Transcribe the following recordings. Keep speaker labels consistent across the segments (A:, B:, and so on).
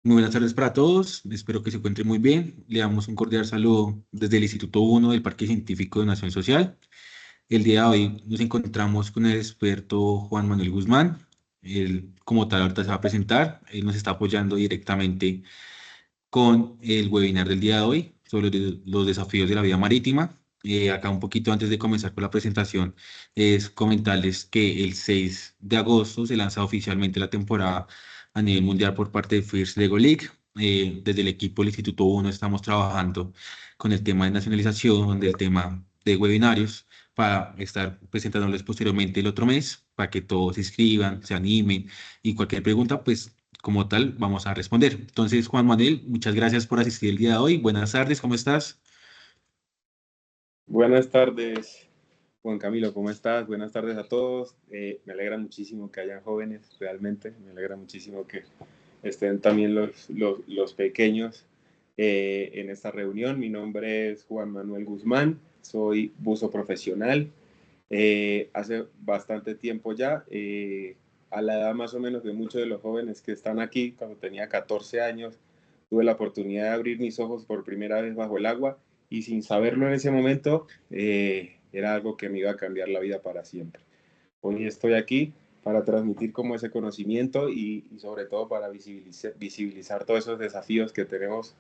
A: Muy buenas tardes para todos, espero que se encuentren muy bien. Le damos un cordial saludo desde el Instituto 1 del Parque Científico de Nación Social. El día de hoy nos encontramos con el experto Juan Manuel Guzmán. Él, como tal, ahorita se va a presentar. Él nos está apoyando directamente con el webinar del día de hoy sobre los desafíos de la vida marítima. Acá un poquito antes de comenzar con la presentación, es comentarles que el 6 de agosto se lanza oficialmente la temporada a nivel mundial por parte de First Lego League. Desde el equipo del Instituto 1 estamos trabajando con el tema de nacionalización, del tema de webinarios, para estar presentándoles posteriormente el otro mes, para que todos se inscriban, se animen y cualquier pregunta, pues como tal, vamos a responder. Entonces, Juan Manuel, muchas gracias por asistir el día de hoy. Buenas tardes, ¿cómo estás?
B: Buenas tardes, Juan Camilo, ¿cómo estás? Buenas tardes a todos. Me alegra muchísimo que hayan jóvenes, realmente. Me alegra muchísimo que estén también los pequeños en esta reunión. Mi nombre es Juan Manuel Guzmán, soy buzo profesional. Hace bastante tiempo ya, a la edad más o menos de muchos de los jóvenes que están aquí, cuando tenía 14 años, tuve la oportunidad de abrir mis ojos por primera vez bajo el agua y sin saberlo en ese momento, era algo que me iba a cambiar la vida para siempre. Hoy estoy aquí para transmitir como ese conocimiento y sobre todo para visibilizar todos esos desafíos que tenemos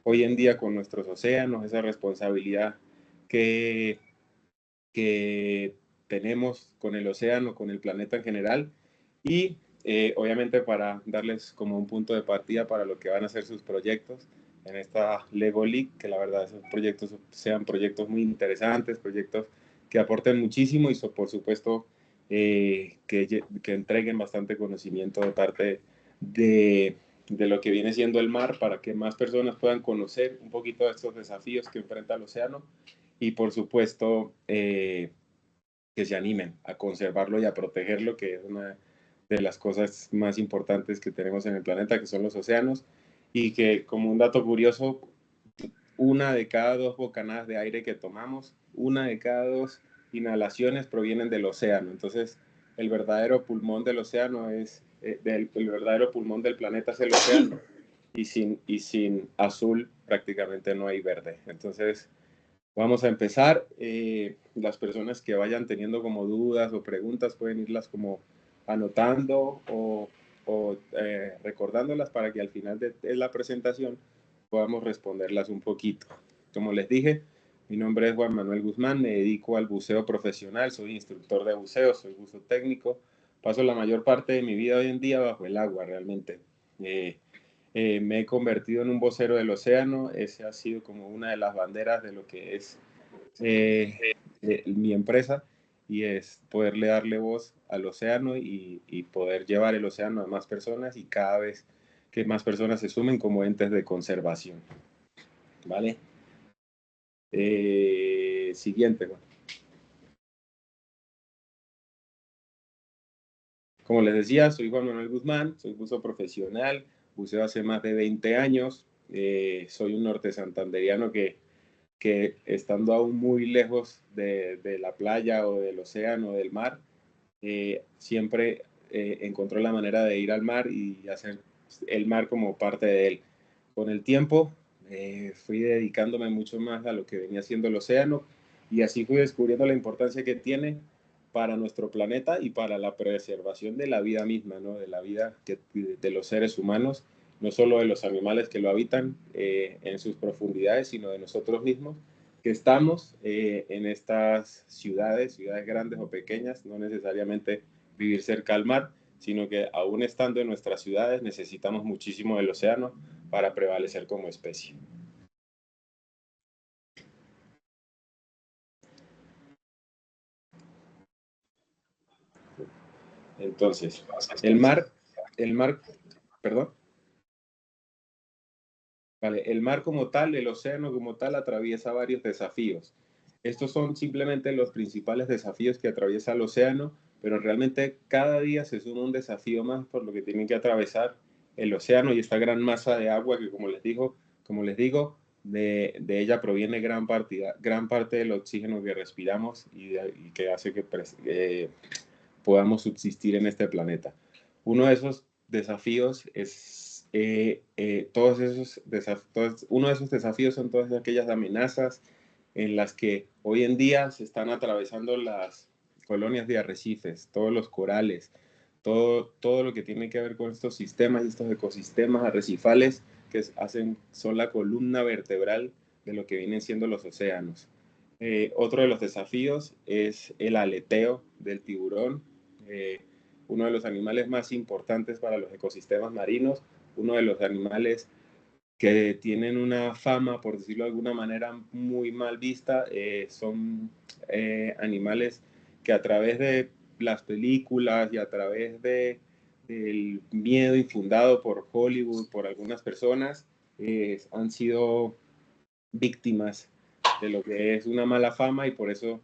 B: hoy en día con nuestros océanos, esa responsabilidad que que tenemos con el océano, con el planeta en general y obviamente para darles como un punto de partida para lo que van a ser sus proyectos en esta Lego League, que la verdad esos proyectos sean proyectos muy interesantes, proyectos que aporten muchísimo y por supuesto que entreguen bastante conocimiento de parte de lo que viene siendo el mar para que más personas puedan conocer un poquito de estos desafíos que enfrenta el océano y por supuesto que se animen a conservarlo y a protegerlo, que es una de las cosas más importantes que tenemos en el planeta, que son los océanos, y que como un dato curioso, una de cada dos bocanadas de aire que tomamos, una de cada dos inhalaciones provienen del océano. Entonces, el verdadero pulmón del océano el verdadero pulmón del planeta es el océano, y sin azul prácticamente no hay verde. Entonces, vamos a empezar. Las personas que vayan teniendo como dudas o preguntas pueden irlas como anotando o recordándolas para que al final de la presentación podamos responderlas un poquito. Como les dije, mi nombre es Juan Manuel Guzmán, me dedico al buceo profesional, soy instructor de buceo, soy buzo técnico, paso la mayor parte de mi vida hoy en día bajo el agua realmente. Me he convertido en un vocero del océano, ese ha sido como una de las banderas de lo que es mi empresa y es poderle darle voz al océano y poder llevar el océano a más personas y cada vez que más personas se sumen como entes de conservación. ¿Vale? Siguiente. Bueno. Como les decía, soy Juan Manuel Guzmán, soy buzo profesional, buceo hace más de 20 años, soy un norte santanderiano que estando aún muy lejos de la playa o del océano o del mar, siempre encontró la manera de ir al mar y hacer el mar como parte de él. Con el tiempo fui dedicándome mucho más a lo que venía siendo el océano y así fui descubriendo la importancia que tiene para nuestro planeta y para la preservación de la vida misma, ¿no? De la vida de los seres humanos, no solo de los animales que lo habitan en sus profundidades, sino de nosotros mismos que estamos en estas ciudades, ciudades grandes o pequeñas, no necesariamente vivir cerca al mar, sino que aún estando en nuestras ciudades necesitamos muchísimo del océano para prevalecer como especie. Entonces, el mar, perdón, vale, el mar como tal, el océano como tal, atraviesa varios desafíos. Estos son simplemente los principales desafíos que atraviesa el océano, pero realmente cada día se suma un desafío más por lo que tienen que atravesar el océano y esta gran masa de agua que, como les digo, de ella proviene gran parte del oxígeno que respiramos y que hace que podamos subsistir en este planeta. Uno de esos desafíos es uno de esos desafíos son todas aquellas amenazas en las que hoy en día se están atravesando las colonias de arrecifes, todos los corales, todo lo que tiene que ver con estos sistemas y estos ecosistemas arrecifales que son la columna vertebral de lo que vienen siendo los océanos. Otro de los desafíos es el aleteo del tiburón, uno de los animales más importantes para los ecosistemas marinos, uno de los animales que tienen una fama, por decirlo de alguna manera, muy mal vista. Son animales que a través de las películas y a través del miedo infundado por Hollywood, por algunas personas, han sido víctimas de lo que es una mala fama, y por eso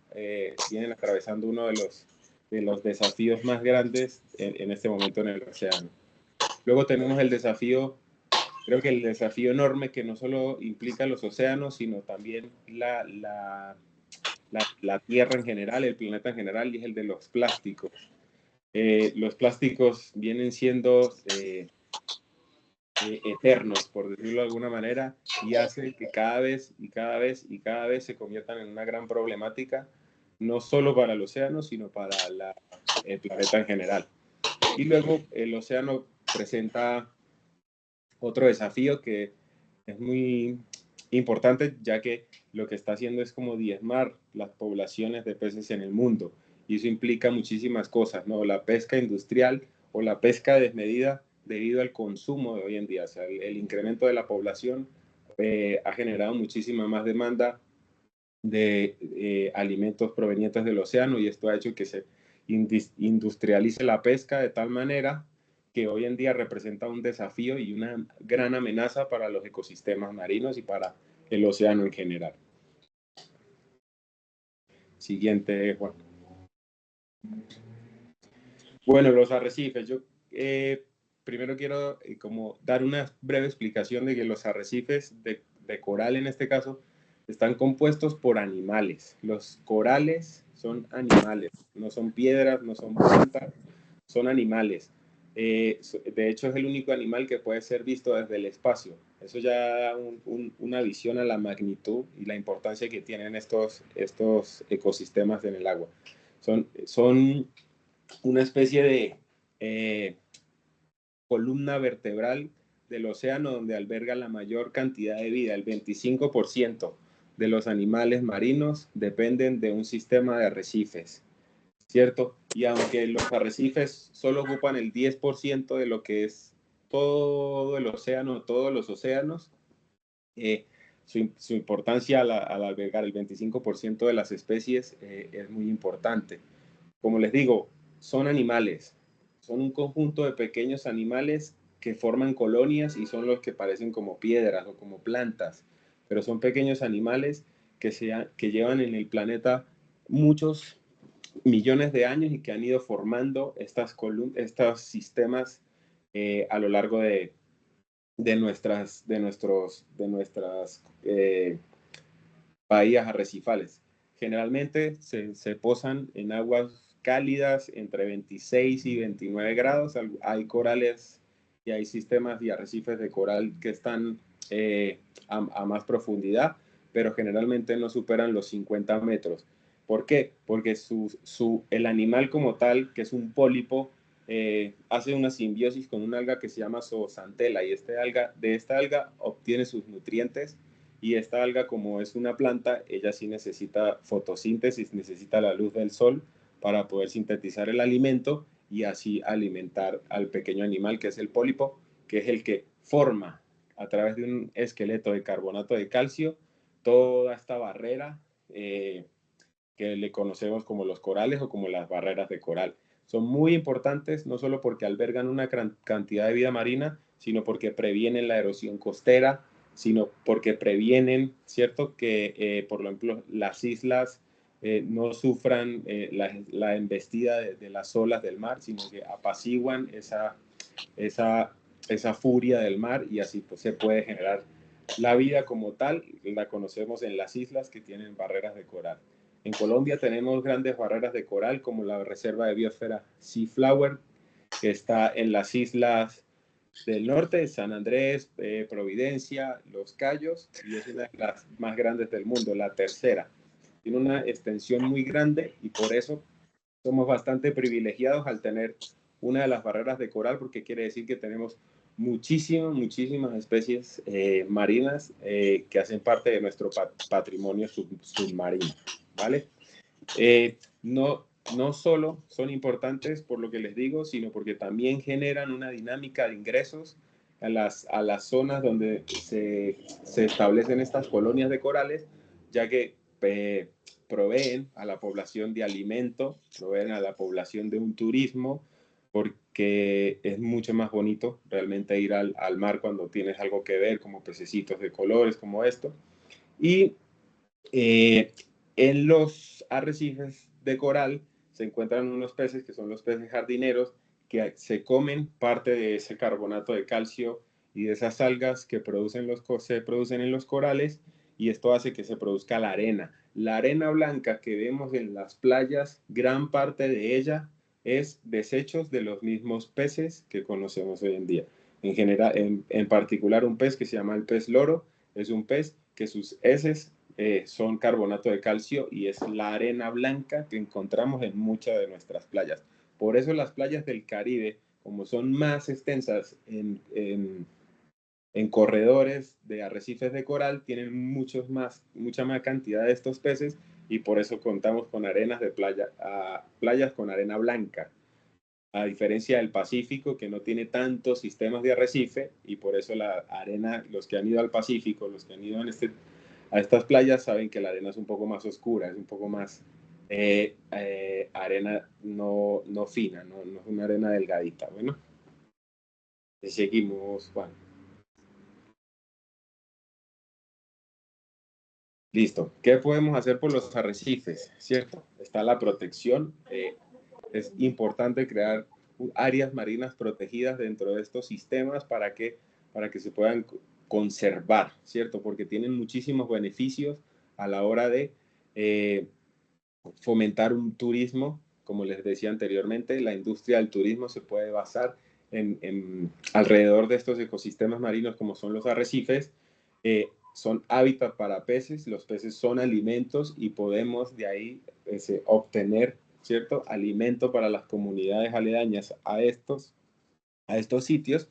B: vienen atravesando uno de los desafíos más grandes en este momento en el océano. Luego tenemos el desafío, creo que el desafío enorme que no solo implica los océanos, sino también la Tierra en general, el planeta en general, y es el de los plásticos. Los plásticos vienen siendo eternos, por decirlo de alguna manera, y hacen que cada vez se conviertan en una gran problemática, no solo para el océano, sino para el planeta en general. Y luego el océano presenta otro desafío que es muy importante, ya que lo que está haciendo es como diezmar las poblaciones de peces en el mundo, y eso implica muchísimas cosas, ¿no? La pesca industrial o la pesca desmedida debido al consumo de hoy en día. O sea, el incremento de la población ha generado muchísima más demanda de alimentos provenientes del océano, y esto ha hecho que se industrialice la pesca de tal manera que hoy en día representa un desafío y una gran amenaza para los ecosistemas marinos y para el océano en general. Siguiente, Juan. Bueno, los arrecifes. Yo primero quiero como dar una breve explicación de que los arrecifes de coral, en este caso, están compuestos por animales. Los corales son animales, no son piedras, no son plantas, son animales. De hecho, es el único animal que puede ser visto desde el espacio. Eso ya da una visión a la magnitud y la importancia que tienen estos ecosistemas en el agua. Son una especie de columna vertebral del océano, donde alberga la mayor cantidad de vida. El 25% de los animales marinos dependen de un sistema de arrecifes, ¿cierto? Y aunque los arrecifes solo ocupan el 10% de lo que es todo el océano, todos los océanos, su importancia al albergar el 25% de las especies es muy importante. Como les digo, son animales, son un conjunto de pequeños animales que forman colonias y son los que parecen como piedras o como plantas, pero son pequeños animales que llevan en el planeta muchos millones de años y que han ido formando estos sistemas a lo largo de nuestras bahías arrecifales. Generalmente se posan en aguas cálidas entre 26 y 29 grados. Hay corales y hay sistemas y arrecifes de coral que están a más profundidad, pero generalmente no superan los 50 metros. ¿Por qué? Porque el animal como tal, que es un pólipo, hace una simbiosis con una alga que se llama zooxantel, y de esta alga obtiene sus nutrientes, y esta alga, como es una planta, ella sí necesita fotosíntesis, necesita la luz del sol para poder sintetizar el alimento y así alimentar al pequeño animal, que es el pólipo, que es el que forma a través de un esqueleto de carbonato de calcio toda esta barrera que le conocemos como los corales o como las barreras de coral. Son muy importantes no solo porque albergan una cantidad de vida marina, sino porque previenen la erosión costera, sino porque previenen, ¿cierto?, que, por ejemplo, las islas no sufran la embestida de las olas del mar, sino que apaciguan esa furia del mar, y así pues, se puede generar la vida como tal. La conocemos en las islas que tienen barreras de coral. En Colombia tenemos grandes barreras de coral, como la Reserva de Biosfera Sea Flower, que está en las islas del norte, San Andrés, Providencia, Los Cayos, y es una de las más grandes del mundo, la tercera. Tiene una extensión muy grande y por eso somos bastante privilegiados al tener una de las barreras de coral, porque quiere decir que tenemos muchísimas especies marinas que hacen parte de nuestro patrimonio submarino, ¿vale? No solo son importantes por lo que les digo, sino porque también generan una dinámica de ingresos a las zonas donde se establecen estas colonias de corales, ya que proveen a la población de alimento, proveen a la población de un turismo, porque es mucho más bonito realmente ir al mar cuando tienes algo que ver, como pececitos de colores, como esto. Y en los arrecifes de coral se encuentran unos peces que son los peces jardineros, que se comen parte de ese carbonato de calcio y de esas algas que se producen en los corales, y esto hace que se produzca la arena. La arena blanca que vemos en las playas, gran parte de ella es desechos de los mismos peces que conocemos hoy en día. En general, en particular, un pez que se llama el pez loro es un pez que sus heces son carbonato de calcio, y es la arena blanca que encontramos en muchas de nuestras playas. Por eso las playas del Caribe, como son más extensas en corredores de arrecifes de coral, tienen mucha más cantidad de estos peces, y por eso contamos con arenas de playas con arena blanca, a diferencia del Pacífico, que no tiene tantos sistemas de arrecife, y por eso la arena, los que han ido al Pacífico, los que han ido a estas playas, saben que la arena es un poco más oscura, es un poco más arena no fina, no es una arena delgadita. Bueno, seguimos, Juan. Listo. ¿Qué podemos hacer por los arrecifes? ¿Cierto? Está la protección. Es importante crear áreas marinas protegidas dentro de estos sistemas para que se puedan conservar, ¿cierto? Porque tienen muchísimos beneficios a la hora de fomentar un turismo. Como les decía anteriormente, la industria del turismo se puede basar alrededor de estos ecosistemas marinos, como son los arrecifes. Son hábitat para peces, los peces son alimentos, y podemos de ahí obtener, ¿cierto?, alimento para las comunidades aledañas a estos sitios,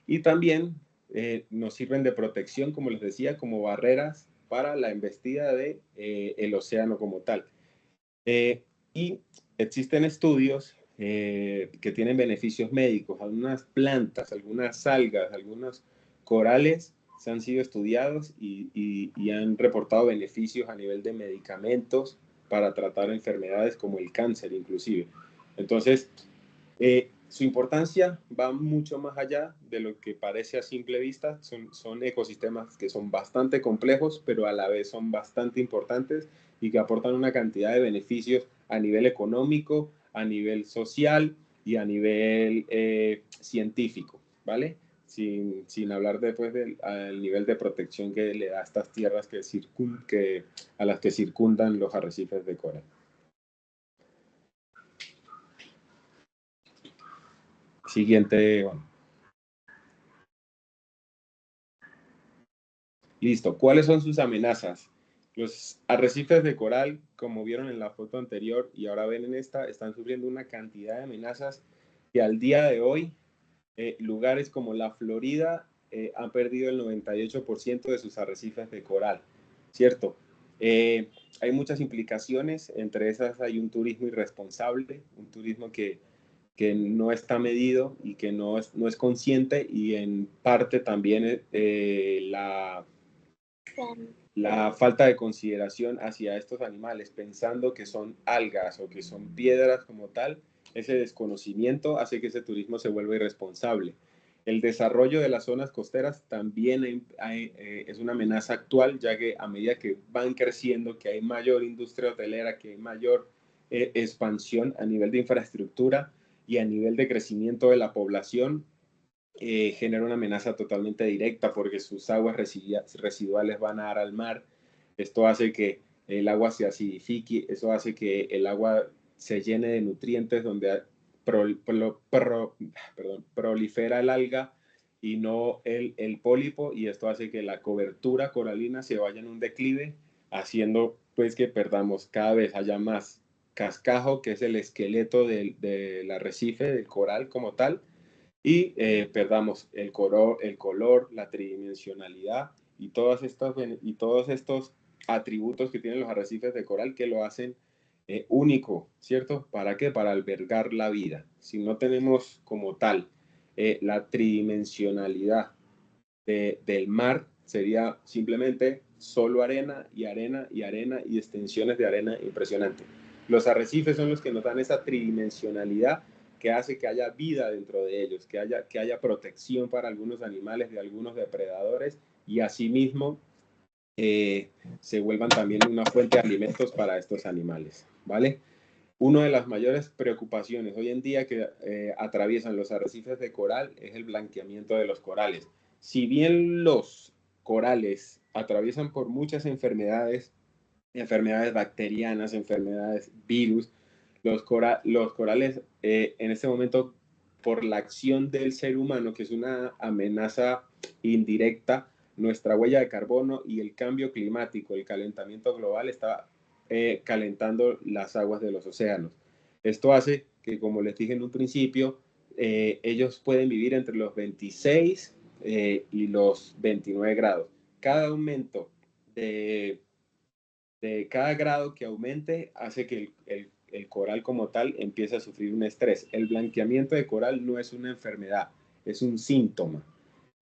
B: y también nos sirven de protección, como les decía, como barreras para la embestida del el océano como tal. Y existen estudios que tienen beneficios médicos. Algunas plantas, algunas algas, algunos corales se han sido estudiados y han reportado beneficios a nivel de medicamentos para tratar enfermedades como el cáncer inclusive. Entonces, su importancia va mucho más allá de lo que parece a simple vista. Son ecosistemas que son bastante complejos, pero a la vez son bastante importantes, y que aportan una cantidad de beneficios a nivel económico, a nivel social y a nivel científico, ¿vale? Sin hablar después del nivel de protección que le da a estas tierras a las que circundan los arrecifes de coral. Siguiente. Bueno. Listo. ¿Cuáles son sus amenazas? Los arrecifes de coral, como vieron en la foto anterior y ahora ven en esta, están sufriendo una cantidad de amenazas que al día de hoy, lugares como la Florida han perdido el 98% de sus arrecifes de coral, ¿cierto? Hay muchas implicaciones, entre esas hay un turismo irresponsable, un turismo que no está medido y que no es consciente, y en parte también la falta de consideración hacia estos animales, pensando que son algas o que son piedras como tal. Ese desconocimiento hace que ese turismo se vuelva irresponsable. El desarrollo de las zonas costeras también es una amenaza actual, ya que a medida que van creciendo, que hay mayor industria hotelera, que hay mayor expansión a nivel de infraestructura y a nivel de crecimiento de la población, genera una amenaza totalmente directa, porque sus aguas residuales van a dar al mar. Esto hace que el agua se acidifique, eso hace que el agua se llene de nutrientes, donde prolifera el alga, y no el pólipo, y esto hace que la cobertura coralina se vaya en un declive, haciendo pues que perdamos cada vez haya más cascajo, que es el esqueleto del arrecife, del coral como tal, y perdamos el color, la tridimensionalidad y todos estos atributos que tienen los arrecifes de coral que lo hacen único, ¿cierto? ¿Para qué? Para albergar la vida. Si no tenemos como tal la tridimensionalidad del mar, sería simplemente solo arena y arena y arena y extensiones de arena impresionante. Los arrecifes son los que nos dan esa tridimensionalidad que hace que haya vida dentro de ellos, que haya protección para algunos animales de algunos depredadores y asimismo se vuelvan también una fuente de alimentos para estos animales, ¿vale? Una de las mayores preocupaciones hoy en día que atraviesan los arrecifes de coral es el blanqueamiento de los corales. Si bien los corales atraviesan por muchas enfermedades, enfermedades bacterianas, enfermedades virus, los corales en este momento, por la acción del ser humano, que es una amenaza indirecta, nuestra huella de carbono y el cambio climático, el calentamiento global está calentando las aguas de los océanos. Esto hace que, como les dije en un principio, ellos pueden vivir entre los 26 y los 29 grados. Cada aumento de cada grado que aumente hace que el coral como tal empiece a sufrir un estrés. El blanqueamiento de coral no es una enfermedad, es un síntoma.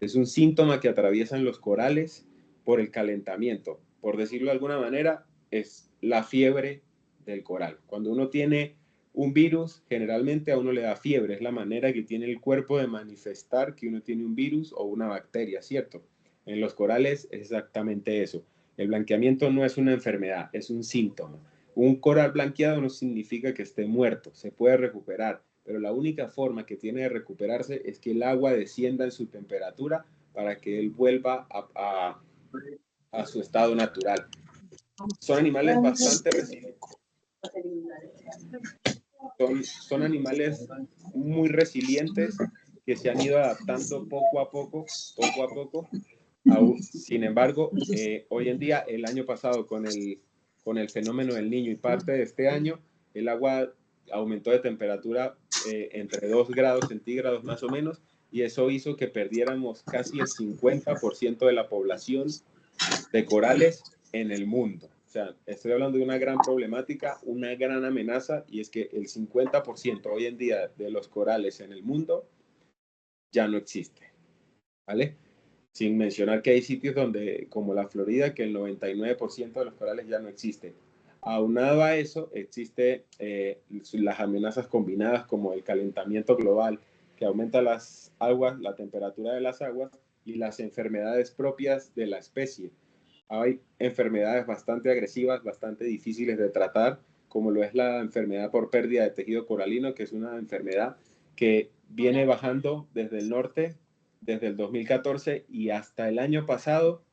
B: Es un síntoma que atraviesan los corales por el calentamiento. Por decirlo de alguna manera, es la fiebre del coral. Cuando uno tiene un virus, generalmente a uno le da fiebre. Es la manera que tiene el cuerpo de manifestar que uno tiene un virus o una bacteria, ¿cierto? En los corales es exactamente eso. El blanqueamiento no es una enfermedad, es un síntoma. Un coral blanqueado no significa que esté muerto, se puede recuperar, pero la única forma que tiene de recuperarse es que el agua descienda en su temperatura para que él vuelva a su estado natural. Son animales bastante resilientes. Son animales muy resilientes que se han ido adaptando poco a poco. Sin embargo, hoy en día, el año pasado, con el fenómeno del Niño y parte de este año, el agua aumentó de temperatura entre 2 grados centígrados más o menos, y eso hizo que perdiéramos casi el 50% de la población de corales en el mundo. O sea, estoy hablando de una gran problemática, una gran amenaza, y es que el 50% hoy en día de los corales en el mundo ya no existe, ¿vale? Sin mencionar que hay sitios donde, como la Florida, que el 99% de los corales ya no existe. Aunado a eso, existe las amenazas combinadas como el calentamiento global, que aumenta las aguas, la temperatura de las aguas y las enfermedades propias de la especie. Hay enfermedades bastante agresivas, bastante difíciles de tratar, como lo es la enfermedad por pérdida de tejido coralino, que es una enfermedad que viene bajando desde el norte desde el 2014 y hasta el año pasado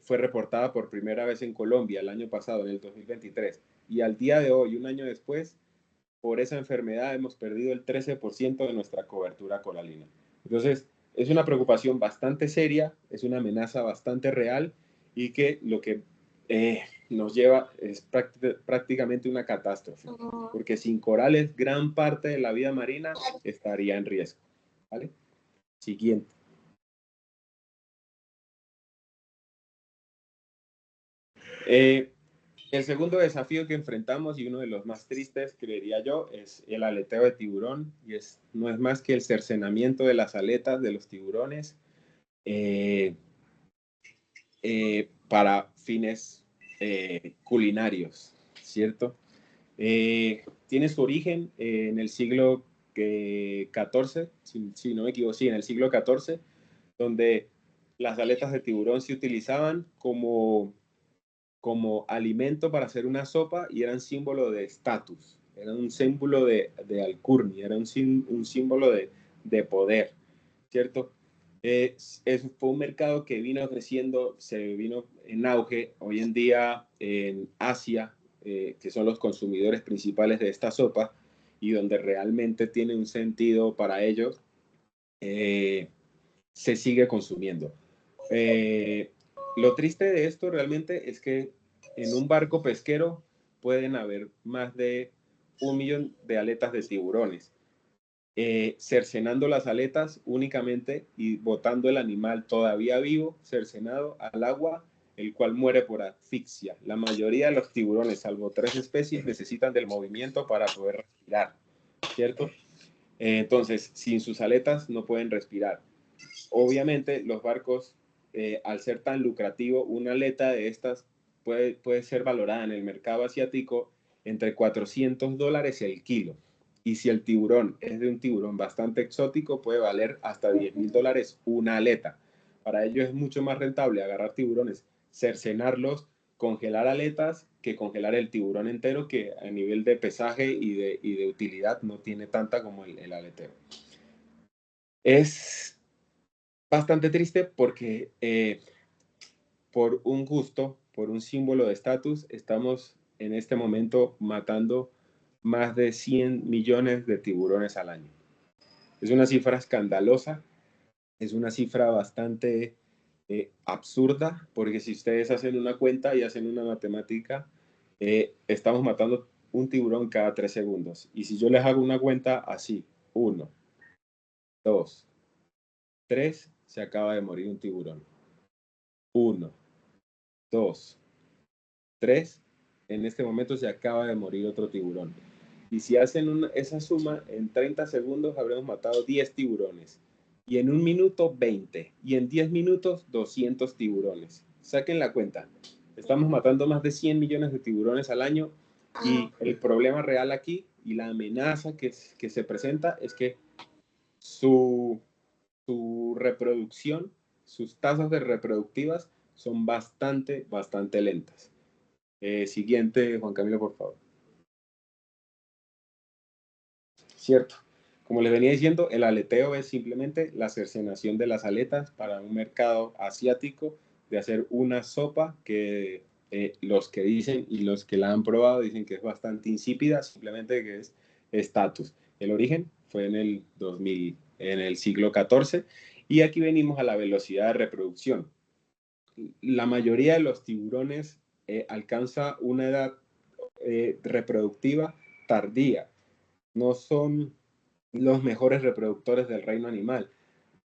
B: fue reportada por primera vez en Colombia, el año pasado, en el 2023. Y al día de hoy, un año después, por esa enfermedad hemos perdido el 13% de nuestra cobertura coralina. Entonces, es una preocupación bastante seria, es una amenaza bastante real y que lo que nos lleva es prácticamente una catástrofe, porque sin corales gran parte de la vida marina estaría en riesgo. ¿Vale? Siguiente. El segundo desafío que enfrentamos, y uno de los más tristes, creería yo, es el aleteo de tiburón, y no es más que el cercenamiento de las aletas de los tiburones para fines culinarios, ¿cierto? Tiene su origen en el siglo XIV, si no me equivoco, sí, en el siglo XIV, donde las aletas de tiburón se utilizaban como alimento para hacer una sopa y eran símbolo de estatus, eran un símbolo de alcurnia, era un símbolo de poder, ¿cierto? Fue un mercado que vino creciendo, se vino en auge hoy en día en Asia, que son los consumidores principales de esta sopa y donde realmente tiene un sentido para ellos. se sigue consumiendo. Lo triste de esto realmente es que en un barco pesquero pueden haber más de 1 millón de aletas de tiburones. Cercenando las aletas únicamente y botando el animal todavía vivo, cercenado al agua, el cual muere por asfixia. La mayoría de los tiburones, salvo 3 especies, necesitan del movimiento para poder respirar, ¿cierto? Entonces, sin sus aletas no pueden respirar. Obviamente, los barcos, al ser tan lucrativo, una aleta de estas puede ser valorada en el mercado asiático entre $400 el kilo. Y si el tiburón es de un tiburón bastante exótico, puede valer hasta $10,000 una aleta. Para ellos es mucho más rentable agarrar tiburones, cercenarlos, congelar aletas, que congelar el tiburón entero, que a nivel de pesaje y de utilidad no tiene tanta como el aletero. Es bastante triste porque por un gusto, por un símbolo de estatus, estamos en este momento matando más de 100 millones de tiburones al año. Es una cifra escandalosa, es una cifra bastante absurda, porque si ustedes hacen una cuenta y hacen una matemática, estamos matando un tiburón cada 3 segundos. Y si yo les hago una cuenta así, 1, 2, 3, se acaba de morir un tiburón. 1, 2, 3, en este momento se acaba de morir otro tiburón. Y si hacen esa suma, en 30 segundos habremos matado 10 tiburones. Y en un minuto, 20. Y en 10 minutos, 200 tiburones. Saquen la cuenta. Estamos matando más de 100 millones de tiburones al año. Y el problema real aquí y la amenaza que se presenta es que su reproducción, sus tasas de reproductivas son bastante, bastante lentas. Siguiente, Juan Camilo, por favor. Cierto. Como les venía diciendo, el aleteo es simplemente la cercenación de las aletas para un mercado asiático, de hacer una sopa que los que dicen y los que la han probado dicen que es bastante insípida, simplemente que es estatus. El origen fue en el 2000, en el siglo XIV, y aquí venimos a la velocidad de reproducción. La mayoría de los tiburones alcanza una edad reproductiva tardía. No son los mejores reproductores del reino animal.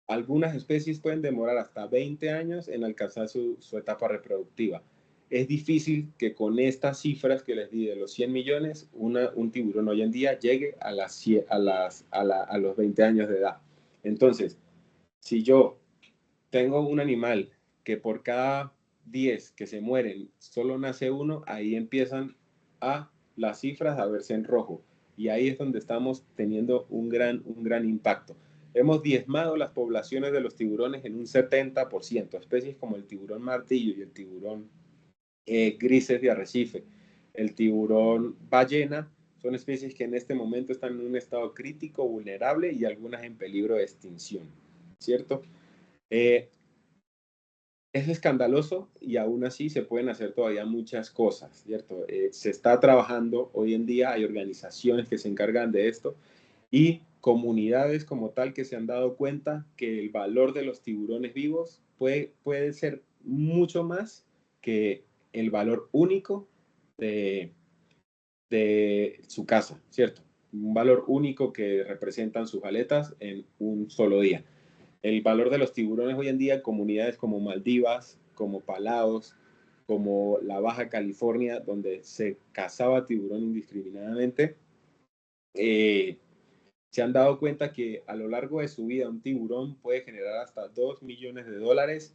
B: Algunas especies pueden demorar hasta 20 años en alcanzar su etapa reproductiva. Es difícil que con estas cifras que les di de los 100 millones, un tiburón hoy en día llegue a los 20 años de edad. Entonces, si yo tengo un animal que por cada 10 que se mueren solo nace uno, ahí empiezan las cifras a verse en rojo. Y ahí es donde estamos teniendo un gran impacto. Hemos diezmado las poblaciones de los tiburones en un 70%. Especies como el tiburón martillo y el tiburón grises de arrecife, el tiburón ballena, son especies que en este momento están en un estado crítico, vulnerable, y algunas en peligro de extinción, ¿cierto? Es escandaloso, y aún así se pueden hacer todavía muchas cosas, ¿cierto? Se está trabajando hoy en día, hay organizaciones que se encargan de esto y comunidades como tal que se han dado cuenta que el valor de los tiburones vivos puede ser mucho más que el valor único de, de su caza, ¿cierto? Un valor único que representan sus aletas en un solo día. El valor de los tiburones hoy en día en comunidades como Maldivas, como Palaos, como la Baja California, donde se cazaba tiburón indiscriminadamente, se han dado cuenta que a lo largo de su vida un tiburón puede generar hasta $2 millones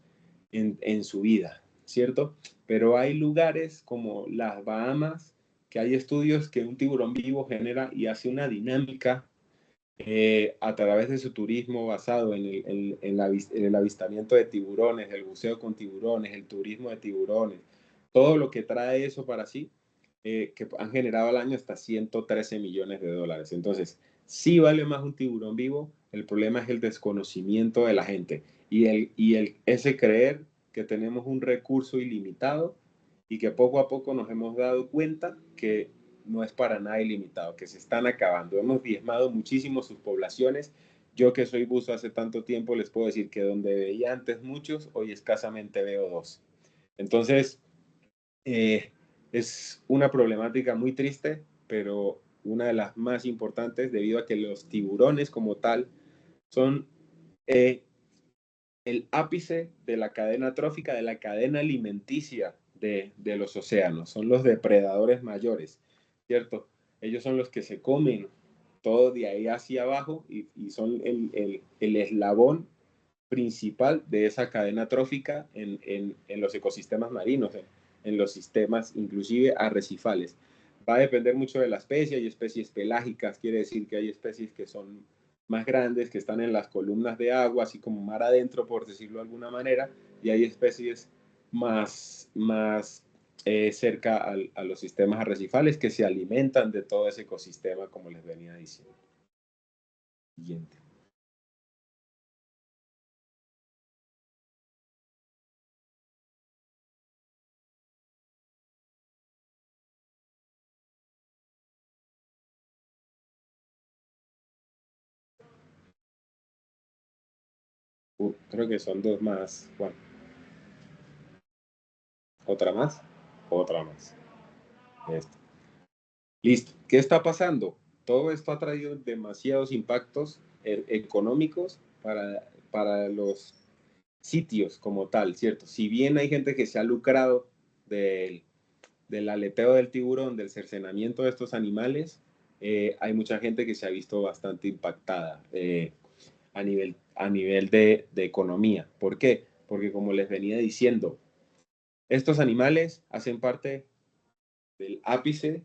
B: en su vida, ¿cierto? Pero hay lugares como las Bahamas, que hay estudios que un tiburón vivo genera y hace una dinámica a través de su turismo basado en el avistamiento de tiburones, el buceo con tiburones, el turismo de tiburones, todo lo que trae eso para sí, que han generado al año hasta $113 millones. Entonces, sí vale más un tiburón vivo, el problema es el desconocimiento de la gente ese creer que tenemos un recurso ilimitado y que poco a poco nos hemos dado cuenta que no es para nada ilimitado, que se están acabando. Hemos diezmado muchísimo sus poblaciones. Yo que soy buzo hace tanto tiempo, les puedo decir que donde veía antes muchos, hoy escasamente veo 2. Entonces, es una problemática muy triste, pero una de las más importantes debido a que los tiburones como tal son el ápice de la cadena trófica, de la cadena alimenticia de los océanos. Son los depredadores mayores, ¿cierto? Ellos son los que se comen todo de ahí hacia abajo y son el eslabón principal de esa cadena trófica en los ecosistemas marinos, en los sistemas inclusive arrecifales. Va a depender mucho de la especie, hay especies pelágicas, quiere decir que hay especies que son más grandes, que están en las columnas de agua, así como mar adentro, por decirlo de alguna manera, y hay especies más cerca a los sistemas arrecifales que se alimentan de todo ese ecosistema, como les venía diciendo. Siguiente. Creo que son 2 más, Juan. ¿Otra más? Otra más. Esto. Listo. ¿Qué está pasando? Todo esto ha traído demasiados impactos económicos para los sitios como tal, ¿cierto? Si bien hay gente que se ha lucrado del, del aleteo del tiburón, del cercenamiento de estos animales, hay mucha gente que se ha visto bastante impactada a nivel de economía. ¿Por qué? Porque como les venía diciendo, estos animales hacen parte del ápice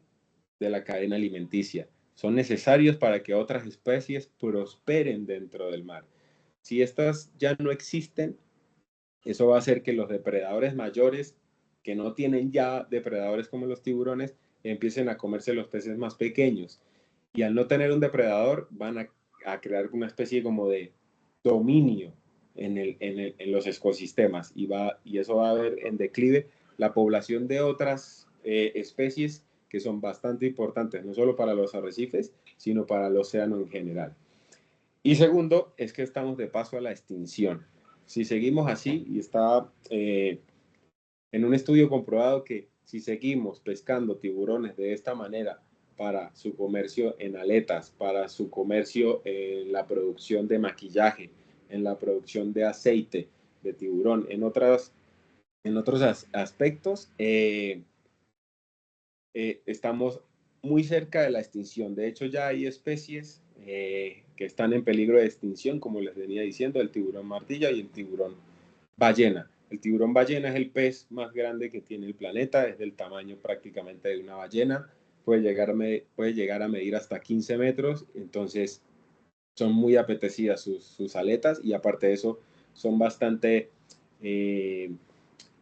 B: de la cadena alimenticia. Son necesarios para que otras especies prosperen dentro del mar. Si estas ya no existen, eso va a hacer que los depredadores mayores, que no tienen ya depredadores como los tiburones, empiecen a comerse los peces más pequeños. Y al no tener un depredador, van a crear una especie como de dominio en los ecosistemas y eso va a ver en declive la población de otras especies que son bastante importantes, no solo para los arrecifes, sino para el océano en general. Y segundo, es que estamos de paso a la extinción. Si seguimos así, y está en un estudio comprobado que si seguimos pescando tiburones de esta manera para su comercio en aletas, para su comercio en la producción de maquillaje, en la producción de aceite de tiburón, en otros aspectos, estamos muy cerca de la extinción. De hecho, ya hay especies que están en peligro de extinción, como les venía diciendo, el tiburón martilla y el tiburón ballena. El tiburón ballena es el pez más grande que tiene el planeta, es del tamaño prácticamente de una ballena, puede llegar a medir hasta 15 metros, entonces son muy apetecidas sus aletas y aparte de eso son bastante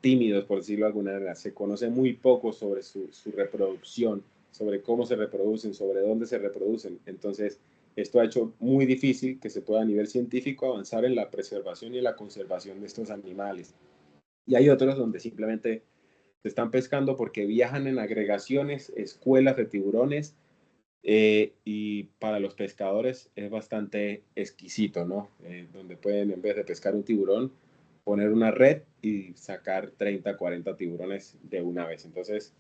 B: tímidos, por decirlo de alguna manera. Se conoce muy poco sobre su reproducción, sobre cómo se reproducen, sobre dónde se reproducen. Entonces, esto ha hecho muy difícil que se pueda a nivel científico avanzar en la preservación y la conservación de estos animales. Y hay otros donde simplemente se están pescando porque viajan en agregaciones, escuelas de tiburones, y para los pescadores es bastante exquisito, ¿no? Donde pueden, en vez de pescar un tiburón, poner una red y sacar 30, 40 tiburones de una vez. Entonces,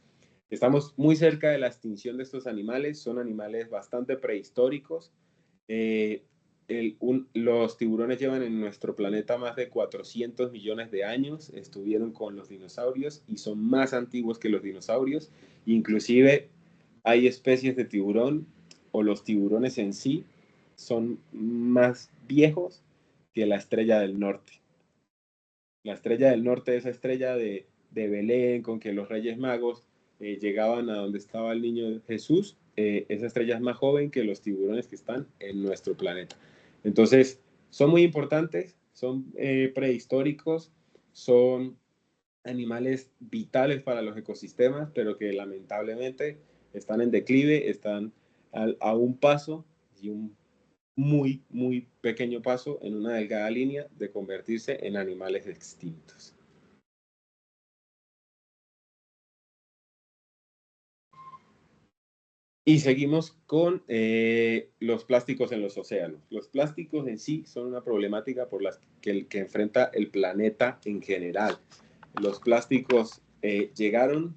B: estamos muy cerca de la extinción de estos animales. Son animales bastante prehistóricos. Eh, los tiburones llevan en nuestro planeta más de 400 millones de años. Estuvieron con los dinosaurios y son más antiguos que los dinosaurios. Inclusive hay especies de tiburón o los tiburones en sí son más viejos que la estrella del norte. La estrella del norte, esa estrella de Belén con que los Reyes Magos llegaban a donde estaba el niño Jesús, esa estrella es más joven que los tiburones que están en nuestro planeta. Entonces, son muy importantes, son prehistóricos, son animales vitales para los ecosistemas, pero que lamentablemente están en declive, están a un paso y un muy pequeño paso en una delgada línea de convertirse en animales extintos. Y seguimos con los plásticos en los océanos. Los plásticos en sí son una problemática por la que enfrenta el planeta en general. Los plásticos llegaron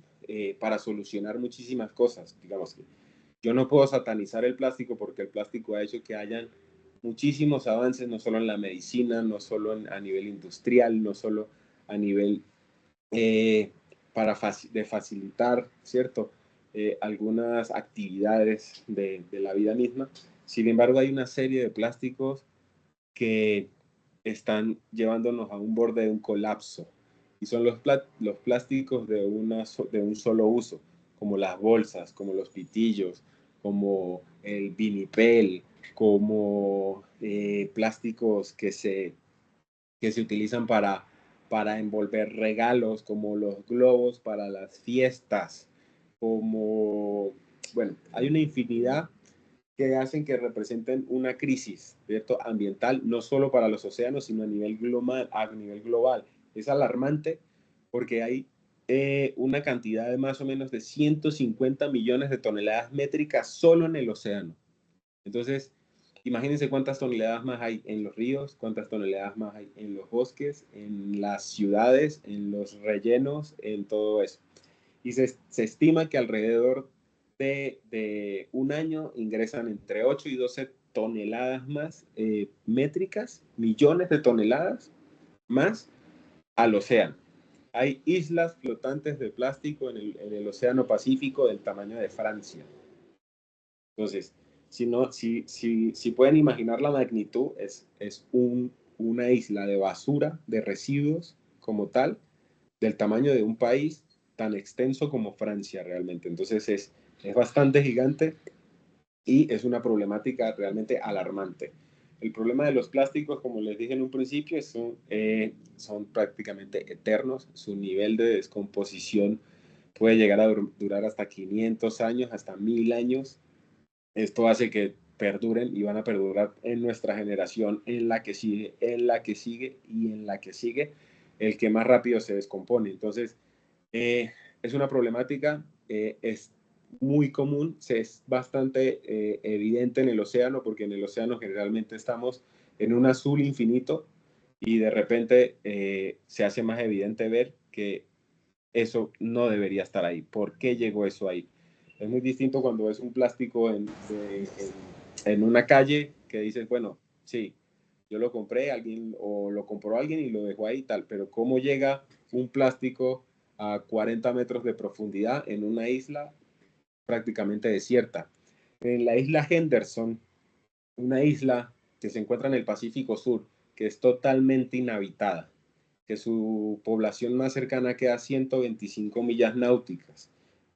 B: para solucionar muchísimas cosas. Digamos que yo no puedo satanizar el plástico porque el plástico ha hecho que hayan muchísimos avances, no solo en la medicina, no solo a nivel industrial, no solo a nivel eh, de facilitar, ¿cierto? Algunas actividades de la vida misma. Sin embargo, hay una serie de plásticos que están llevándonos a un borde de un colapso. Y son los plásticos de un solo uso, como las bolsas, como los pitillos, como el vinipel, como plásticos que se utilizan para envolver regalos, como los globos para las fiestas, como, bueno, hay una infinidad que hacen que representen una crisis, ¿cierto? Ambiental, no solo para los océanos, sino a nivel global. A nivel global. Es alarmante porque hay una cantidad de más o menos de 150 millones de toneladas métricas solo en el océano. Entonces, imagínense cuántas toneladas más hay en los ríos, cuántas toneladas más hay en los bosques, en las ciudades, en los rellenos, en todo eso. Y se estima que alrededor de un año ingresan entre 8 y 12 toneladas más métricas, millones de toneladas más al océano. Hay islas flotantes de plástico en el océano Pacífico del tamaño de Francia. Entonces, si pueden imaginar la magnitud, es una isla de basura, de residuos como tal, del tamaño de un país tan extenso como Francia realmente. Entonces es bastante gigante y es una problemática realmente alarmante. El problema de los plásticos, como les dije en un principio, son prácticamente eternos. Su nivel de descomposición puede llegar a durar hasta 500 años, hasta 1000 años. Esto hace que perduren y van a perdurar en nuestra generación, en la que sigue, en la que sigue y en la que sigue, el que más rápido se descompone. Entonces, es una problemática, es muy común, es bastante evidente en el océano, porque en el océano generalmente estamos en un azul infinito y de repente se hace más evidente ver que eso no debería estar ahí. ¿Por qué llegó eso ahí? Es muy distinto cuando ves un plástico en una calle que dices, bueno, sí, yo lo compré, alguien o lo compró alguien y lo dejó ahí y tal, pero ¿cómo llega un plástico a 40 metros de profundidad en una isla prácticamente desierta? En la isla Henderson, una isla que se encuentra en el Pacífico Sur, que es totalmente inhabitada, que su población más cercana queda a 125 millas náuticas.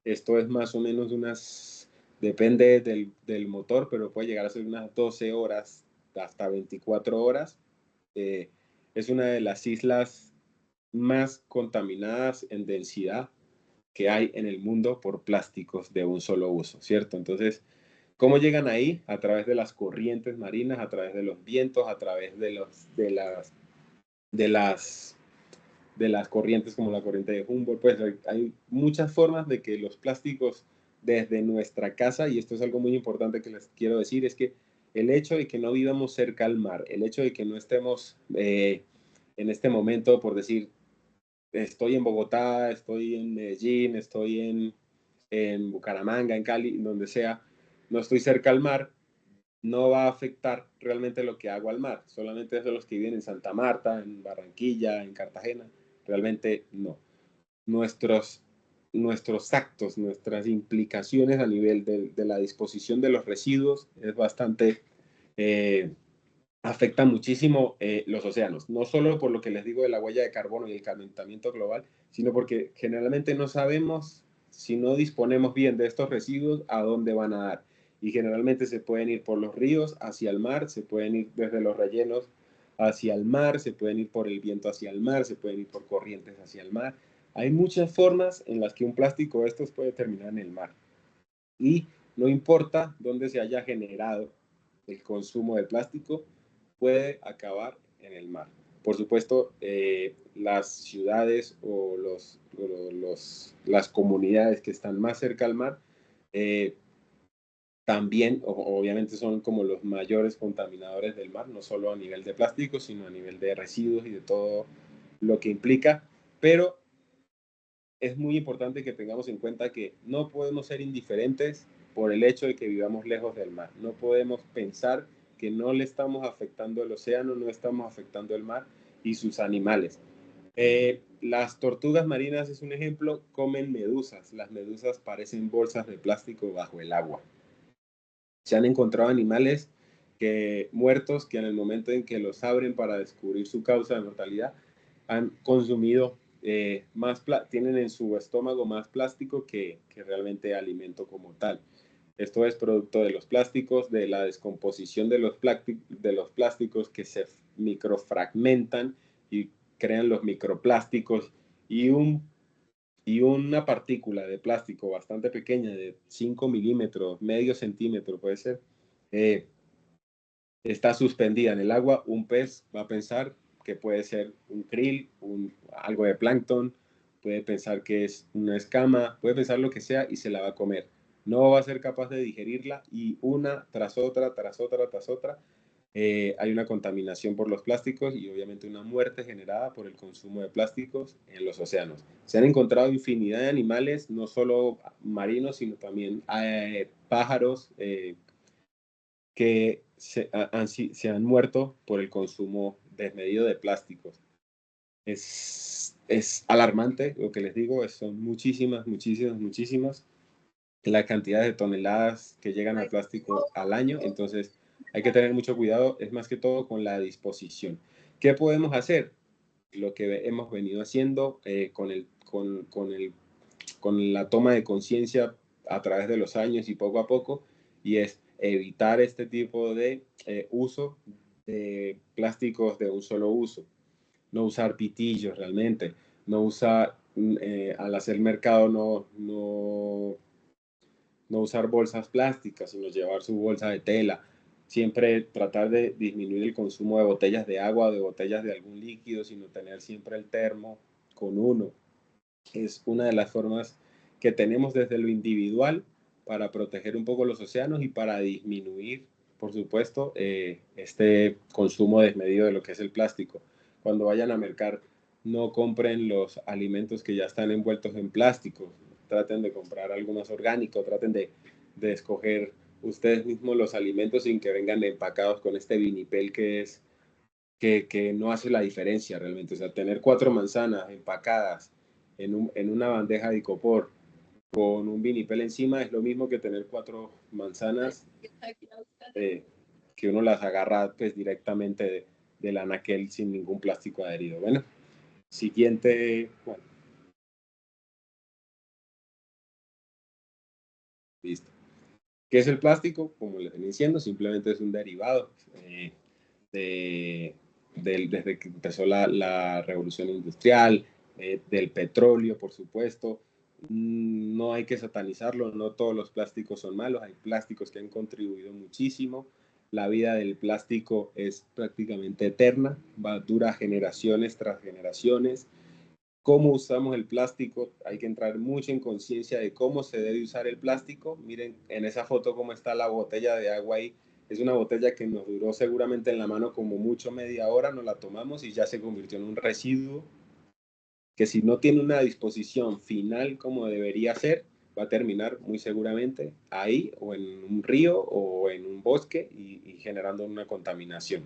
B: Esto es más o menos depende del motor, pero puede llegar a ser unas 12 horas hasta 24 horas. Eh, es una de las islas más contaminadas en densidad que hay en el mundo por plásticos de un solo uso, ¿cierto? Entonces, ¿cómo llegan ahí? A través de las corrientes marinas, a través de los vientos, a través de las, de las corrientes como la corriente de Humboldt. Pues hay muchas formas de que los plásticos desde nuestra casa, y esto es algo muy importante que les quiero decir, es que el hecho de que no vivamos cerca al mar, el hecho de que no estemos en este momento, por decir, estoy en Bogotá, estoy en Medellín, estoy en Bucaramanga, en Cali, donde sea, no estoy cerca al mar, no va a afectar realmente lo que hago al mar. Solamente es de los que viven en Santa Marta, en Barranquilla, en Cartagena. Realmente no. Nuestros, nuestros actos, nuestras implicaciones a nivel de la disposición de los residuos es bastante eh, afecta muchísimo los océanos, no solo por lo que les digo de la huella de carbono y el calentamiento global, sino porque generalmente no sabemos, si no disponemos bien de estos residuos, a dónde van a dar. Y generalmente se pueden ir por los ríos hacia el mar, se pueden ir desde los rellenos hacia el mar, se pueden ir por el viento hacia el mar, se pueden ir por corrientes hacia el mar. Hay muchas formas en las que un plástico de estos puede terminar en el mar. Y no importa dónde se haya generado el consumo de plástico, puede acabar en el mar. Por supuesto, las ciudades o las comunidades que están más cerca al mar también, obviamente, son como los mayores contaminadores del mar, no solo a nivel de plástico, sino a nivel de residuos y de todo lo que implica. Pero es muy importante que tengamos en cuenta que no podemos ser indiferentes por el hecho de que vivamos lejos del mar. No podemos pensar que no le estamos afectando el océano, no estamos afectando el mar y sus animales. Las tortugas marinas es un ejemplo, comen medusas. Las medusas parecen bolsas de plástico bajo el agua. Se han encontrado animales muertos que en el momento en que los abren para descubrir su causa de mortalidad han consumido tienen en su estómago más plástico que realmente alimento como tal. Esto es producto de los plásticos, de la descomposición de los plásticos que se microfragmentan y crean los microplásticos, y una partícula de plástico bastante pequeña, de 5 milímetros, medio centímetro puede ser, está suspendida en el agua. Un pez va a pensar que puede ser un krill, algo de plancton, puede pensar que es una escama, puede pensar lo que sea y se la va a comer. No va a ser capaz de digerirla, y una tras otra, tras otra, tras otra, hay una contaminación por los plásticos y obviamente una muerte generada por el consumo de plásticos en los océanos. Se han encontrado infinidad de animales, no solo marinos, sino también pájaros, que se han muerto por el consumo desmedido de plásticos. Es alarmante lo que les digo, son muchísimas, muchísimas, muchísimas la cantidad de toneladas que llegan al plástico al año. Entonces hay que tener mucho cuidado, es más que todo con la disposición. ¿Qué podemos hacer? Lo que hemos venido haciendo con la toma de conciencia a través de los años y poco a poco, y es evitar este tipo de uso de plásticos de un solo uso. No usar pitillos realmente, no usar, al hacer mercado, no usar bolsas plásticas, sino llevar su bolsa de tela. Siempre tratar de disminuir el consumo de botellas de agua o de botellas de algún líquido, sino tener siempre el termo con uno. Es una de las formas que tenemos desde lo individual para proteger un poco los océanos y para disminuir, por supuesto, este consumo desmedido de lo que es el plástico. Cuando vayan a mercar, no compren los alimentos que ya están envueltos en plástico. Traten de comprar algo más orgánico, traten de escoger ustedes mismos los alimentos sin que vengan empacados con este vinipel que no hace la diferencia realmente. O sea, tener 4 manzanas empacadas en una bandeja de icopor con un vinipel encima es lo mismo que tener 4 manzanas que uno las agarra pues directamente del anaquel sin ningún plástico adherido. Bueno, siguiente. Bueno, listo. ¿Qué es el plástico? Como les venía diciendo, simplemente es un derivado desde que empezó la revolución industrial, del petróleo, por supuesto. No hay que satanizarlo, no todos los plásticos son malos, hay plásticos que han contribuido muchísimo. La vida del plástico es prácticamente eterna, dura generaciones tras generaciones. ¿Cómo usamos el plástico? Hay que entrar mucho en conciencia de cómo se debe usar el plástico. Miren en esa foto cómo está la botella de agua ahí. Es una botella que nos duró seguramente en la mano como mucho media hora, nos la tomamos y ya se convirtió en un residuo que, si no tiene una disposición final como debería ser, va a terminar muy seguramente ahí, o en un río o en un bosque, y generando una contaminación.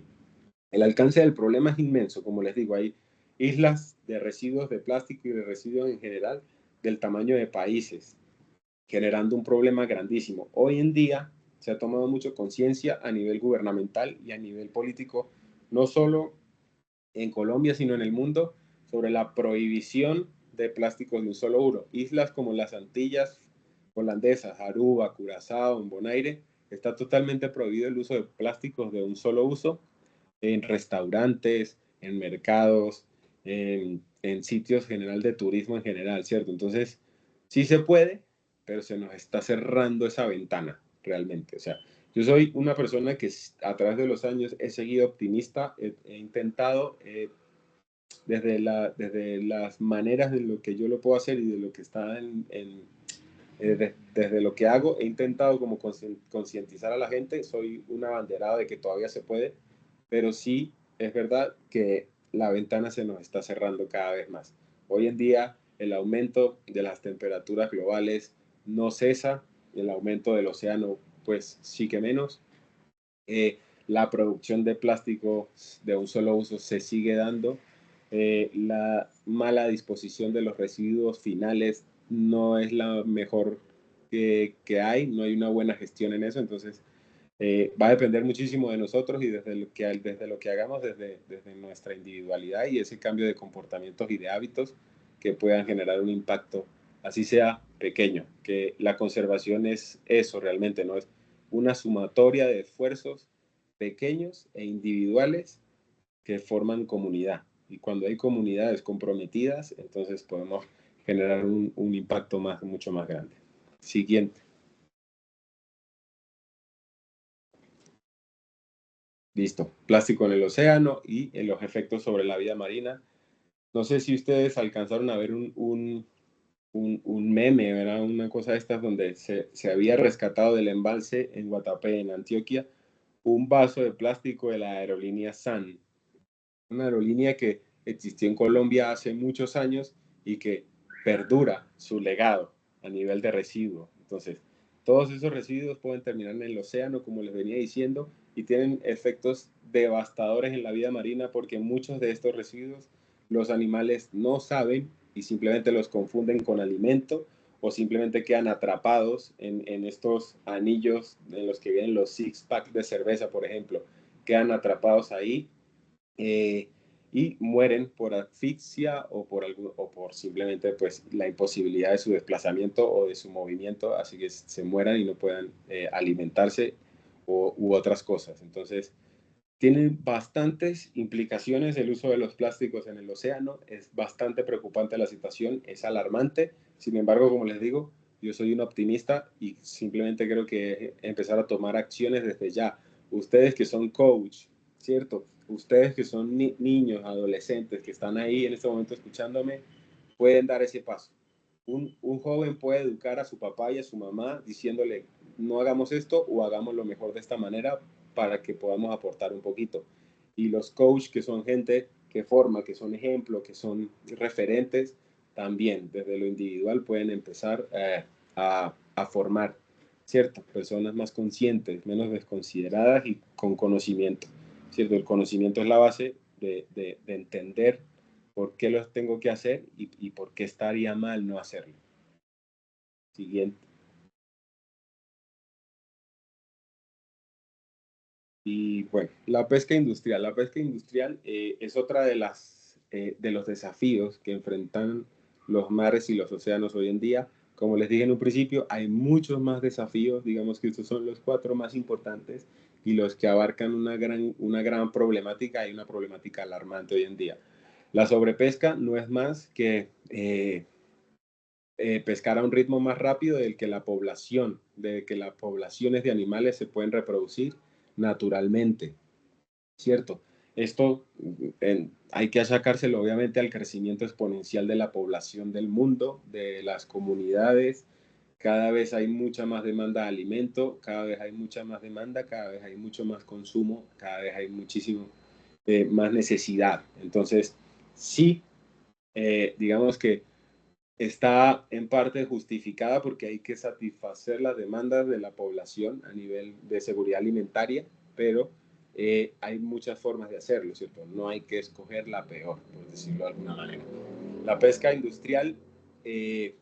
B: El alcance del problema es inmenso, como les digo, hay islas de residuos de plástico y de residuos en general del tamaño de países, generando un problema grandísimo. Hoy en día se ha tomado mucha conciencia a nivel gubernamental y a nivel político, no solo en Colombia, sino en el mundo, sobre la prohibición de plásticos de un solo uso. Islas como las Antillas holandesas, Aruba, Curazao, en Bonaire, está totalmente prohibido el uso de plásticos de un solo uso en restaurantes, en mercados, en sitios general de turismo en general, ¿cierto? Entonces, sí se puede, pero se nos está cerrando esa ventana realmente. O sea, yo soy una persona que a través de los años he seguido optimista, he intentado desde las maneras de lo que yo lo puedo hacer y de lo que está Desde lo que hago he intentado como concientizar a la gente. Soy un abanderado de que todavía se puede, pero sí es verdad que la ventana se nos está cerrando cada vez más. Hoy en día el aumento de las temperaturas globales no cesa, el aumento del océano pues sí que menos. La producción de plástico de un solo uso se sigue dando. La mala disposición de los residuos finales no es la mejor que hay, no hay una buena gestión en eso, entonces va a depender muchísimo de nosotros y desde lo que hagamos, desde nuestra individualidad y ese cambio de comportamientos y de hábitos que puedan generar un impacto, así sea pequeño, que la conservación es eso realmente, no es una sumatoria de esfuerzos pequeños e individuales que forman comunidad. Y cuando hay comunidades comprometidas, entonces podemos generar un impacto mucho más grande. Siguiente. Listo. Plástico en el océano y en los efectos sobre la vida marina. No sé si ustedes alcanzaron a ver un meme, ¿verdad? Una cosa de estas donde se había rescatado del embalse en Guatapé, en Antioquia, un vaso de plástico de la aerolínea SAN, una aerolínea que existió en Colombia hace muchos años y que perdura su legado a nivel de residuos. Entonces, todos esos residuos pueden terminar en el océano, como les venía diciendo, y tienen efectos devastadores en la vida marina porque muchos de estos residuos los animales no saben y simplemente los confunden con alimento o simplemente quedan atrapados en estos anillos en los que vienen los six-pack de cerveza, por ejemplo. Quedan atrapados ahí eh, y mueren por asfixia o por simplemente pues, la imposibilidad de su desplazamiento o de su movimiento, así que se mueran y no puedan alimentarse u otras cosas. Entonces, tienen bastantes implicaciones el uso de los plásticos en el océano, es bastante preocupante la situación, es alarmante, sin embargo, como les digo, yo soy un optimista y simplemente creo que empezar a tomar acciones desde ya. Ustedes que son coach, ¿cierto? Ustedes que son niños, adolescentes, que están ahí en este momento escuchándome, pueden dar ese paso. Un joven puede educar a su papá y a su mamá diciéndole, no hagamos esto o hagamos lo mejor de esta manera para que podamos aportar un poquito. Y los coaches, que son gente que forma, que son ejemplos, que son referentes, también desde lo individual pueden empezar a formar, ¿cierto? Personas más conscientes, menos desconsideradas y con conocimiento, ¿cierto? El conocimiento es la base de entender por qué los tengo que hacer y por qué estaría mal no hacerlo. Siguiente. Y bueno, la pesca industrial. La pesca industrial es otra de los desafíos que enfrentan los mares y los océanos hoy en día. Como les dije en un principio, hay muchos más desafíos. Digamos que estos son los cuatro más importantes y los que abarcan una gran problemática y una problemática alarmante hoy en día. La sobrepesca no es más que pescar a un ritmo más rápido del que de que las poblaciones de animales se pueden reproducir naturalmente, ¿cierto? Esto hay que achacárselo obviamente al crecimiento exponencial de la población del mundo, de las comunidades. Cada vez hay mucha más demanda de alimento, cada vez hay mucha más demanda, cada vez hay mucho más consumo, cada vez hay muchísimo más necesidad. Entonces, sí, digamos que está en parte justificada porque hay que satisfacer las demandas de la población a nivel de seguridad alimentaria, pero hay muchas formas de hacerlo, ¿cierto? No hay que escoger la peor, por decirlo de alguna manera. La pesca industrial eh,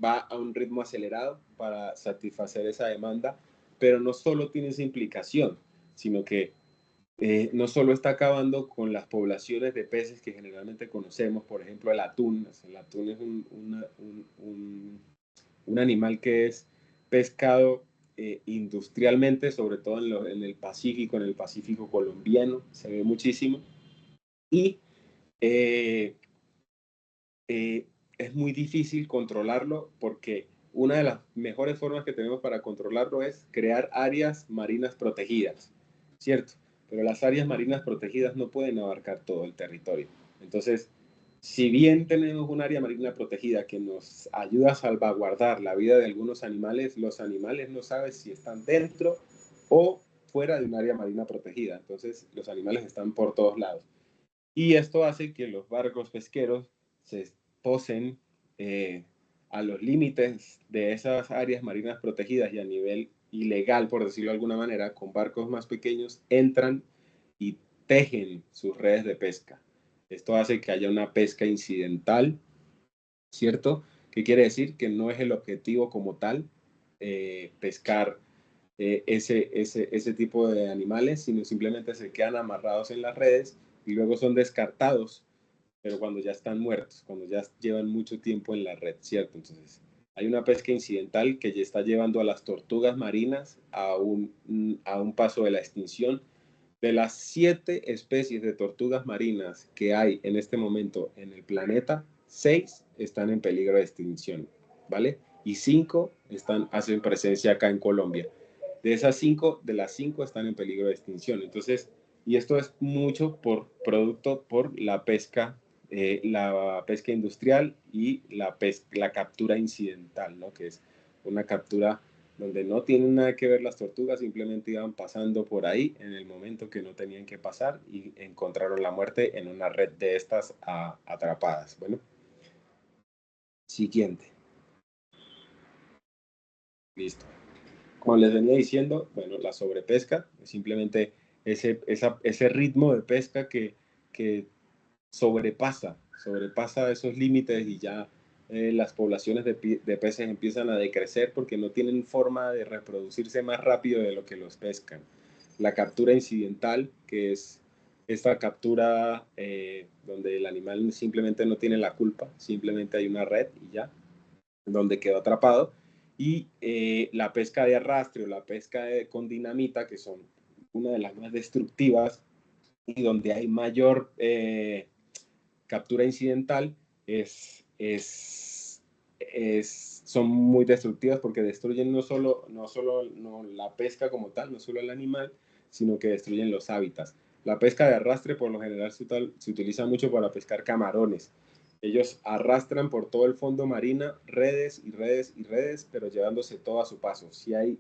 B: va a un ritmo acelerado para satisfacer esa demanda, pero no solo tiene esa implicación, sino que no solo está acabando con las poblaciones de peces que generalmente conocemos, por ejemplo el atún. El atún es un animal que es pescado industrialmente, sobre todo en en el Pacífico colombiano, se ve muchísimo. Y eh, eh, es muy difícil controlarlo porque una de las mejores formas que tenemos para controlarlo es crear áreas marinas protegidas, ¿cierto? Pero las áreas marinas protegidas no pueden abarcar todo el territorio. Entonces, si bien tenemos un área marina protegida que nos ayuda a salvaguardar la vida de algunos animales, los animales no saben si están dentro o fuera de un área marina protegida. Entonces, los animales están por todos lados. Y esto hace que los barcos pesqueros se posen a los límites de esas áreas marinas protegidas y a nivel ilegal, por decirlo de alguna manera, con barcos más pequeños, entran y tejen sus redes de pesca. Esto hace que haya una pesca incidental, ¿cierto? ¿Qué quiere decir? Que no es el objetivo como tal pescar ese tipo de animales, sino simplemente se quedan amarrados en las redes y luego son descartados, pero cuando ya están muertos, cuando ya llevan mucho tiempo en la red, ¿cierto? Entonces, hay una pesca incidental que ya está llevando a las tortugas marinas a un paso de la extinción. De las 7 especies de tortugas marinas que hay en este momento en el planeta, 6 están en peligro de extinción, ¿vale? Y 5 hacen presencia acá en Colombia. De esas 5, de las 5 están en peligro de extinción. Entonces, y esto es mucho por la pesca industrial y la captura incidental, ¿no? Que es una captura donde no tienen nada que ver las tortugas, simplemente iban pasando por ahí en el momento que no tenían que pasar y encontraron la muerte en una red de estas atrapadas. Bueno, siguiente. Listo. Como les venía diciendo, bueno, la sobrepesca es simplemente ese ritmo de pesca que sobrepasa esos límites y ya las poblaciones de peces empiezan a decrecer porque no tienen forma de reproducirse más rápido de lo que los pescan. La captura incidental, que es esta captura donde el animal simplemente no tiene la culpa, simplemente hay una red y ya, donde quedó atrapado, y la pesca de arrastre o la pesca con dinamita, que son una de las más destructivas y donde hay mayor captura incidental, son muy destructivas porque destruyen no la pesca como tal, no solo el animal, sino que destruyen los hábitats. La pesca de arrastre por lo general se utiliza mucho para pescar camarones. Ellos arrastran por todo el fondo marina redes y redes y redes, pero llevándose todo a su paso. Si hay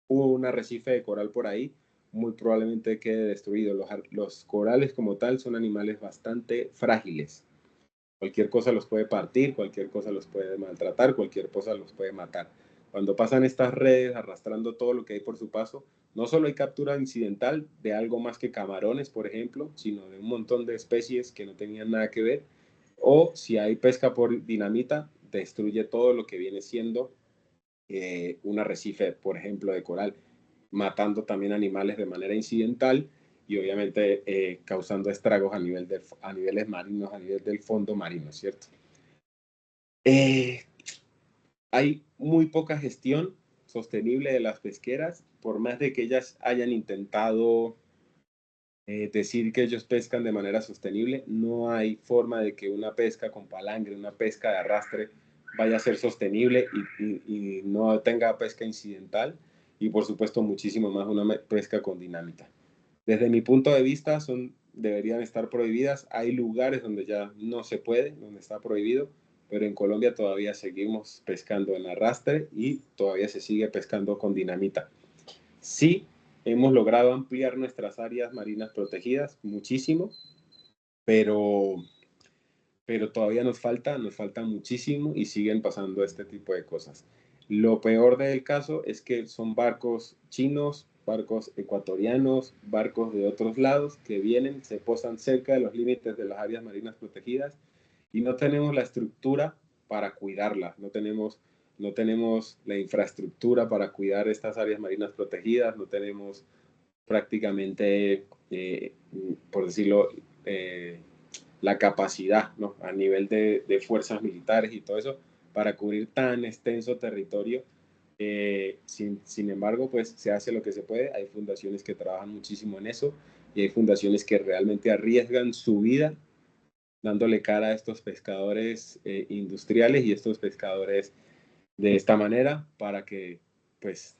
B: un arrecife de coral por ahí, muy probablemente quede destruido. Los corales como tal son animales bastante frágiles. Cualquier cosa los puede partir, cualquier cosa los puede maltratar, cualquier cosa los puede matar. Cuando pasan estas redes arrastrando todo lo que hay por su paso, no solo hay captura incidental de algo más que camarones, por ejemplo, sino de un montón de especies que no tenían nada que ver, o si hay pesca por dinamita, destruye todo lo que viene siendo un arrecife, por ejemplo, de coral, matando también animales de manera incidental y obviamente causando estragos a niveles marinos, a nivel del fondo marino, ¿cierto? Eh, Hay muy poca gestión sostenible de las pesqueras, por más de que ellas hayan intentado decir que ellos pescan de manera sostenible, no hay forma de que una pesca con palangre, una pesca de arrastre, vaya a ser sostenible y no tenga pesca incidental y por supuesto muchísimo más una pesca con dinamita. Desde mi punto de vista deberían estar prohibidas. Hay lugares donde ya no se puede, donde está prohibido, pero en Colombia todavía seguimos pescando en arrastre y todavía se sigue pescando con dinamita. Sí, hemos logrado ampliar nuestras áreas marinas protegidas muchísimo, pero, pero todavía nos falta muchísimo y siguen pasando este tipo de cosas. Lo peor del caso es que son barcos chinos, barcos ecuatorianos, barcos de otros lados que vienen, se posan cerca de los límites de las áreas marinas protegidas y no tenemos la estructura para cuidarlas, no tenemos la infraestructura para cuidar estas áreas marinas protegidas, no tenemos prácticamente, por decirlo, la capacidad, ¿no? A nivel de fuerzas militares y todo eso para cubrir tan extenso territorio. Sin embargo, pues se hace lo que se puede. Hay fundaciones que trabajan muchísimo en eso y hay fundaciones que realmente arriesgan su vida dándole cara a estos pescadores industriales y estos pescadores de esta manera para que, pues,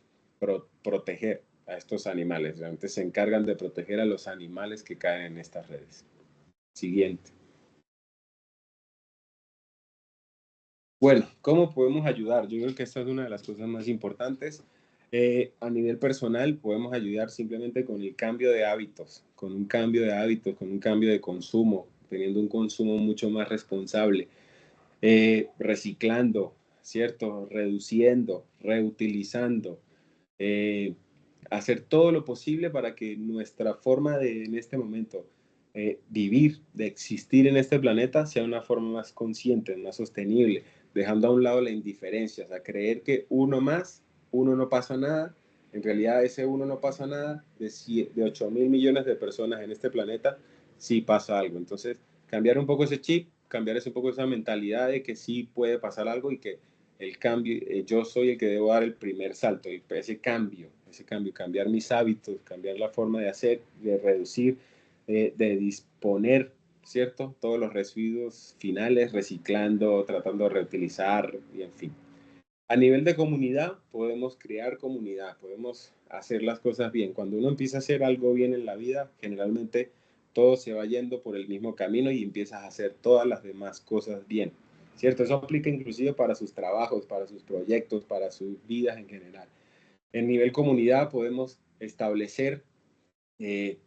B: proteger a estos animales. Realmente se encargan de proteger a los animales que caen en estas redes. Siguiente. Bueno, ¿cómo podemos ayudar? Yo creo que esta es una de las cosas más importantes. A nivel personal, podemos ayudar simplemente con el cambio de hábitos, con un cambio de hábitos, con un cambio de consumo, teniendo un consumo mucho más responsable, reciclando, ¿cierto? Reduciendo, reutilizando, eh, hacer todo lo posible para que nuestra forma de, en este momento, vivir, de existir en este planeta, sea una forma más consciente, más sostenible, dejando a un lado la indiferencia, o sea, creer que uno no pasa nada, en realidad ese uno no pasa nada, de 8 mil millones de personas en este planeta, sí pasa algo. Entonces, cambiar un poco ese chip, cambiar un poco esa mentalidad de que sí puede pasar algo y que el cambio, yo soy el que debo dar el primer salto, ese cambio, cambiar mis hábitos, cambiar la forma de hacer, de reducir, de disponer, ¿cierto? Todos los residuos finales, reciclando, tratando de reutilizar y en fin. A nivel de comunidad, podemos crear comunidad, podemos hacer las cosas bien. Cuando uno empieza a hacer algo bien en la vida, generalmente todo se va yendo por el mismo camino y empiezas a hacer todas las demás cosas bien. ¿Cierto? Eso aplica inclusive para sus trabajos, para sus proyectos, para sus vidas en general. En nivel comunidad podemos establecer eh,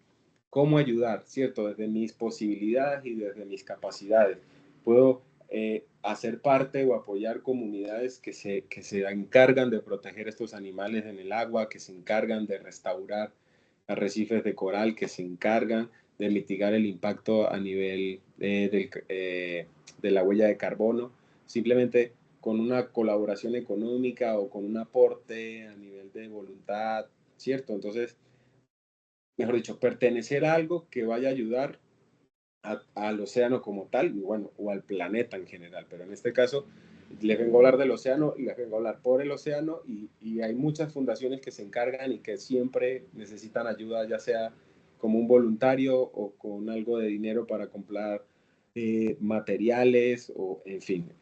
B: cómo ayudar, ¿cierto? Desde mis posibilidades y desde mis capacidades. Puedo hacer parte o apoyar comunidades que se encargan de proteger estos animales en el agua, que se encargan de restaurar arrecifes de coral, que se encargan de mitigar el impacto a nivel de la huella de carbono, simplemente con una colaboración económica o con un aporte a nivel de voluntad, ¿cierto? Entonces, mejor dicho, pertenecer a algo que vaya a ayudar al océano como tal, y bueno, o al planeta en general, pero en este caso les vengo a hablar del océano y les vengo a hablar por el océano y hay muchas fundaciones que se encargan y que siempre necesitan ayuda, ya sea como un voluntario o con algo de dinero para comprar materiales o en fin.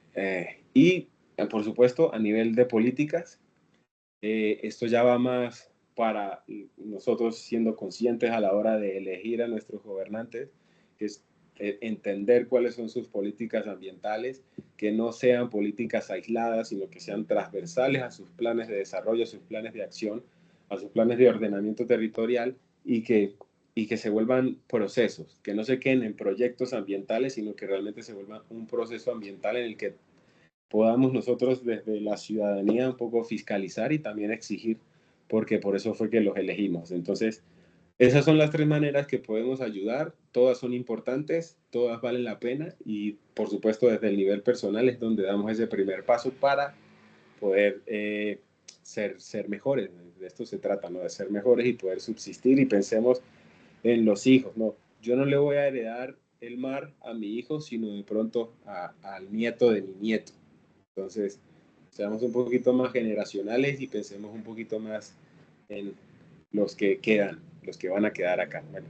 B: Y por supuesto a nivel de políticas, esto ya va más para nosotros siendo conscientes a la hora de elegir a nuestros gobernantes, que es entender cuáles son sus políticas ambientales, que no sean políticas aisladas, sino que sean transversales a sus planes de desarrollo, a sus planes de acción, a sus planes de ordenamiento territorial y que se vuelvan procesos, que no se queden en proyectos ambientales, sino que realmente se vuelva un proceso ambiental en el que podamos nosotros desde la ciudadanía un poco fiscalizar y también exigir, porque por eso fue que los elegimos. Entonces, esas son las tres maneras que podemos ayudar, todas son importantes, todas valen la pena y por supuesto desde el nivel personal es donde damos ese primer paso para poder ser mejores. De esto se trata, ¿no? De ser mejores y poder subsistir y pensemos en los hijos, ¿no? Yo no le voy a heredar el mar a mi hijo, sino de pronto al nieto de mi nieto. Entonces, seamos un poquito más generacionales y pensemos un poquito más en los que quedan, los que van a quedar acá. Bueno,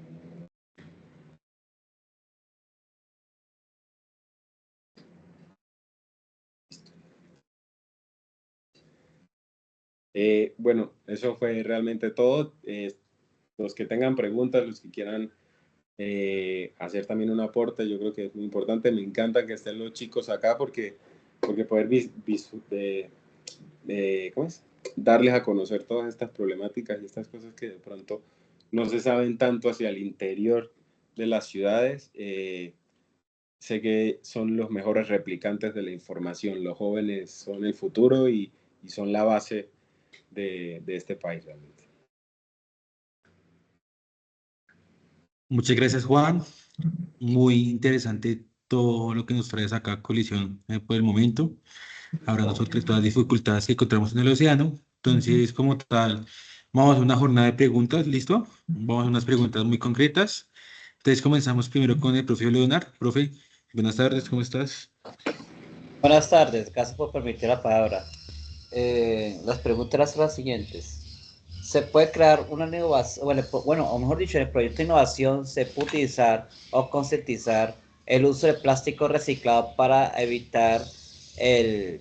B: bueno, eso fue realmente todo. Los que tengan preguntas, los que quieran hacer también un aporte, yo creo que es muy importante. Me encanta que estén los chicos acá porque poder ¿cómo es? Darles a conocer todas estas problemáticas y estas cosas que de pronto no se saben tanto hacia el interior de las ciudades. Sé que son los mejores replicantes de la información. Los jóvenes son el futuro y son la base de este país realmente.
A: Muchas gracias, Juan. Muy interesante todo lo que nos traes acá a colisión por el momento. Ahora nosotros todas las dificultades que encontramos en el océano. Entonces, como tal, vamos a hacer una jornada de preguntas, ¿listo? Vamos a hacer unas preguntas muy concretas. Entonces, comenzamos primero con el profe Leonard. Profe, buenas tardes, ¿cómo estás?
C: Buenas tardes, gracias por permitir la palabra. Las preguntas son las siguientes. ¿Se puede crear una innovación, bueno, o mejor dicho, en el proyecto de innovación se puede utilizar o concientizar el uso de plástico reciclado para evitar que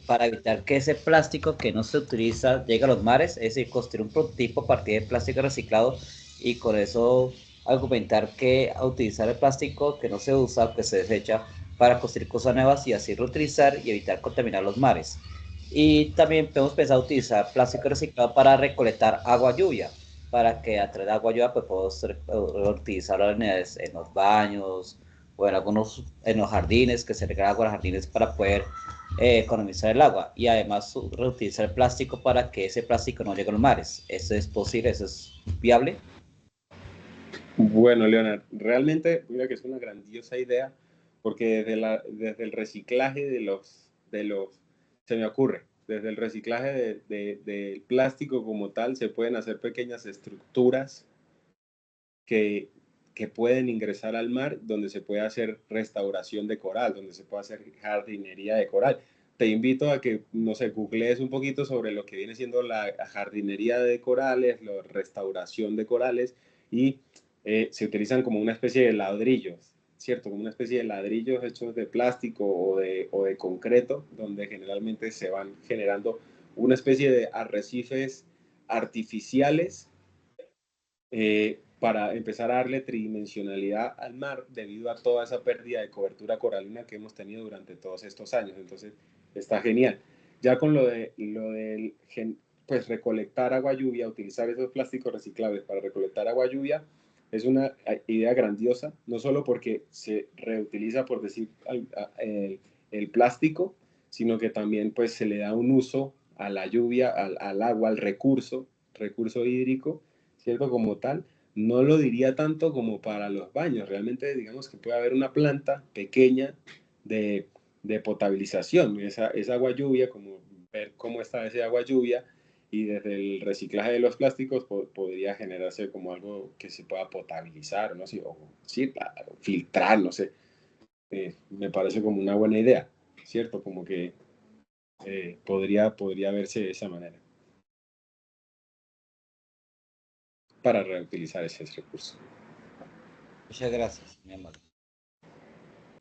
C: ese plástico que no se utiliza llegue a los mares? Es decir, construir un prototipo a partir de plástico reciclado y con eso argumentar que a utilizar el plástico que no se usa, que se desecha, para construir cosas nuevas y así reutilizar y evitar contaminar los mares. Y también podemos pensar utilizar plástico reciclado para recolectar agua lluvia, para que a través de agua lluvia pues podemos reutilizarlo en los baños o en los jardines, que se regala agua a los jardines para poder economizar el agua y además reutilizar el plástico para que ese plástico no llegue a los mares. ¿Eso es posible? ¿Eso es viable?
B: Bueno, Leonard, realmente mira que es una grandiosa idea porque desde el reciclaje se me ocurre, desde el reciclaje del plástico como tal, se pueden hacer pequeñas estructuras que, que pueden ingresar al mar, donde se puede hacer restauración de coral, donde se puede hacer jardinería de coral. Te invito a que, no sé, googlees un poquito sobre lo que viene siendo la jardinería de corales, la restauración de corales, y se utilizan como una especie de ladrillos, ¿cierto? Como una especie de ladrillos hechos de plástico o de concreto, donde generalmente se van generando una especie de arrecifes artificiales para empezar a darle tridimensionalidad al mar debido a toda esa pérdida de cobertura coralina que hemos tenido durante todos estos años. Entonces, está genial. Ya con pues recolectar agua lluvia, utilizar esos plásticos reciclables para recolectar agua lluvia, es una idea grandiosa, no solo porque se reutiliza, por decir, el plástico, sino que también pues se le da un uso a la lluvia, al agua, al recurso hídrico, ¿cierto? Como tal, no lo diría tanto como para los baños. Realmente, digamos que puede haber una planta pequeña de, de potabilización. Esa agua lluvia, como ver cómo está ese agua lluvia y desde el reciclaje de los plásticos podría generarse como algo que se pueda potabilizar, ¿no? Sí, o sí, filtrar, no sé. Me parece como una buena idea, ¿cierto? Como que podría verse de esa manera para reutilizar ese recurso.
C: Muchas gracias, mi amor.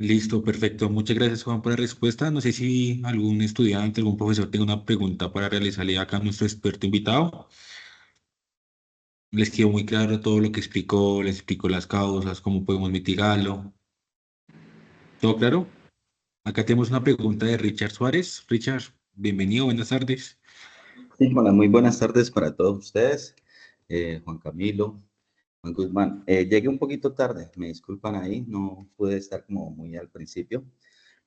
A: Listo, perfecto. Muchas gracias, Juan, por la respuesta. No sé si algún estudiante, algún profesor tenga una pregunta para realizarle acá a nuestro experto invitado. Les quedó muy claro todo lo que explicó, les explicó las causas, cómo podemos mitigarlo. ¿Todo claro? Acá tenemos una pregunta de Richard Suárez. Richard, bienvenido, buenas tardes.
D: Sí, hola, muy buenas tardes para todos ustedes, Juan Camilo, Juan Guzmán. Llegué un poquito tarde, me disculpan ahí, no pude estar como muy al principio,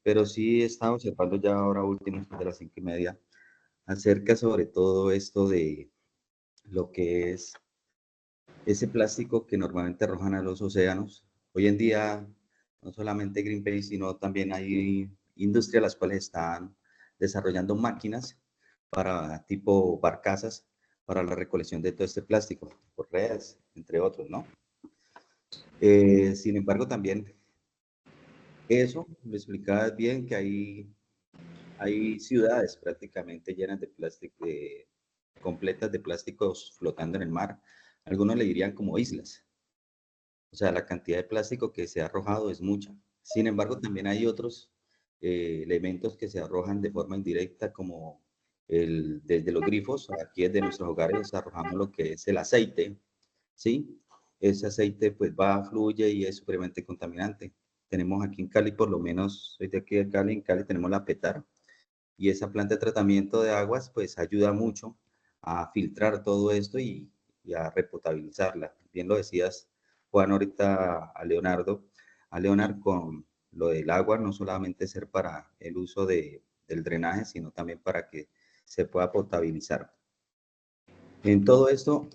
D: pero sí he estado observando ya ahora último de las 5:30 acerca sobre todo esto de lo que es ese plástico que normalmente arrojan a los océanos. Hoy en día, no solamente Greenpeace, sino también hay industrias las cuales están desarrollando máquinas para tipo barcazas para la recolección de todo este plástico, correas, entre otros, ¿no? Sin embargo, también eso, me explicabas bien que hay ciudades prácticamente llenas de plástico, completas de plásticos flotando en el mar. Algunos le dirían como islas. O sea, la cantidad de plástico que se ha arrojado es mucha. Sin embargo, también hay otros elementos que se arrojan de forma indirecta, como desde los grifos, aquí desde nuestros hogares arrojamos lo que es el aceite, ¿sí? Ese aceite pues va, fluye y es supremamente contaminante. Tenemos aquí en Cali, por lo menos, soy de aquí de Cali, en Cali tenemos la PETAR, y esa planta de tratamiento de aguas pues ayuda mucho a filtrar todo esto y a repotabilizarla. Bien lo decías, Juan, ahorita a Leonard con lo del agua, no solamente ser para el uso del drenaje, sino también para que se pueda potabilizar. En todo esto,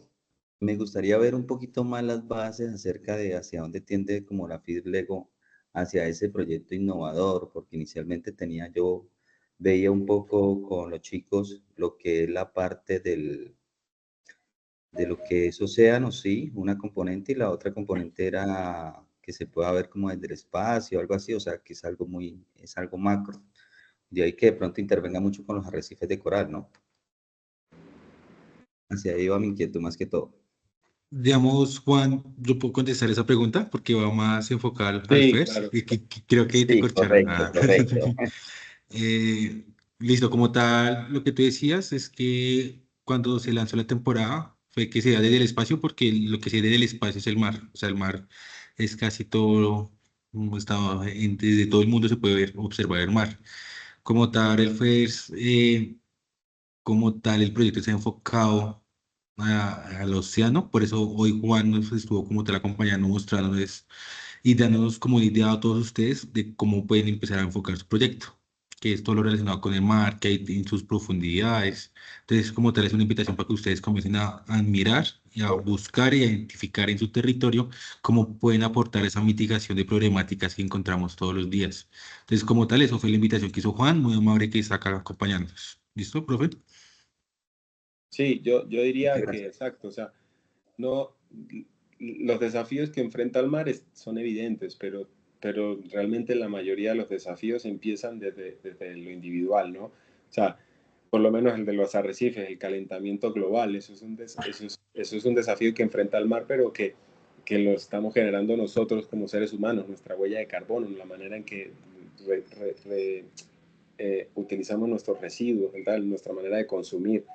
D: me gustaría ver un poquito más las bases acerca de hacia dónde tiende como la FID Lego hacia ese proyecto innovador, porque inicialmente veía un poco con los chicos lo que es la parte de lo que es océano, sí, una componente, y la otra componente era que se pueda ver como desde el espacio, algo así, o sea, que es algo macro. De ahí que de pronto intervenga mucho con los arrecifes de coral, ¿no? Hacia ahí va mi inquietud más que todo.
A: Digamos, Juan, yo puedo contestar esa pregunta porque va más enfocada al
B: Sí,
A: FERS
B: claro.
A: y creo que te
D: Sí,
A: corcharon.
D: correcto, correcto.
A: Listo, como tal, lo que tú decías es que cuando se lanzó la temporada fue que se da desde el espacio porque lo que se ve desde el espacio es el mar. O sea, el mar es casi todo desde todo el mundo se puede ver, observar el mar. Como tal, como tal, el proyecto está enfocado al océano, por eso hoy Juan nos estuvo como tal acompañando, mostrándoles y dándonos como una idea a todos ustedes de cómo pueden empezar a enfocar su proyecto, que es todo lo relacionado con el mar, que hay en sus profundidades. Entonces, como tal, es una invitación para que ustedes comiencen a admirar y a buscar y a identificar en su territorio cómo pueden aportar esa mitigación de problemáticas que encontramos todos los días. Entonces, como tal, eso fue la invitación que hizo Juan, muy amable que está acá acompañándonos. ¿Listo, profe?
B: Sí, yo
D: Muchas
B: diría que
D: gracias.
B: exacto, o sea, no, los desafíos que enfrenta el mar son evidentes, pero realmente la mayoría de los desafíos empiezan desde lo individual, ¿no? O sea, por lo menos el de los arrecifes, el calentamiento global, eso es un desafío que enfrenta el mar, pero que lo estamos generando nosotros como seres humanos, nuestra huella de carbono, la manera en que utilizamos nuestros residuos, ¿verdad? Nuestra manera de consumir.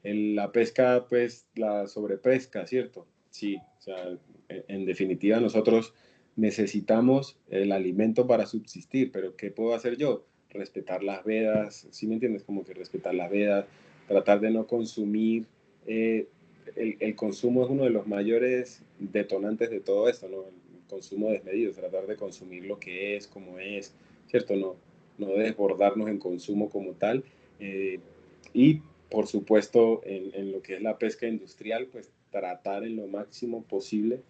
B: La pesca, pues la sobrepesca, ¿cierto? Sí, o sea, en definitiva nosotros necesitamos el alimento para subsistir, pero ¿qué puedo hacer yo? Respetar las vedas, ¿sí me entiendes? Como que respetar las vedas, tratar de no consumir. eh, el consumo es uno de los mayores detonantes de todo esto, ¿no? El consumo desmedido, tratar de consumir lo que es, como es, ¿cierto? No desbordarnos en consumo como tal. Y por supuesto, en lo que es la pesca industrial, pues tratar en lo máximo posible,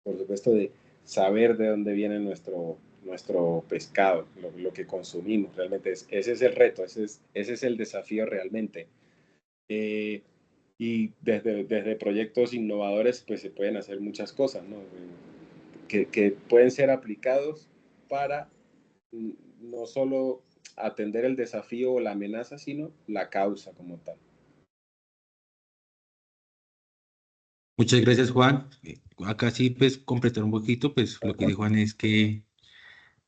B: por supuesto, de saber de dónde viene nuestro pescado, lo que consumimos. Realmente ese es el reto, ese es el desafío realmente. Eh, y desde proyectos innovadores, pues se pueden hacer muchas cosas, ¿no? Que pueden ser aplicados para no solo atender el desafío o la amenaza, sino la causa como tal.
A: Muchas gracias, Juan. Acá sí, pues, completar un poquito, pues, lo que dice Juan es que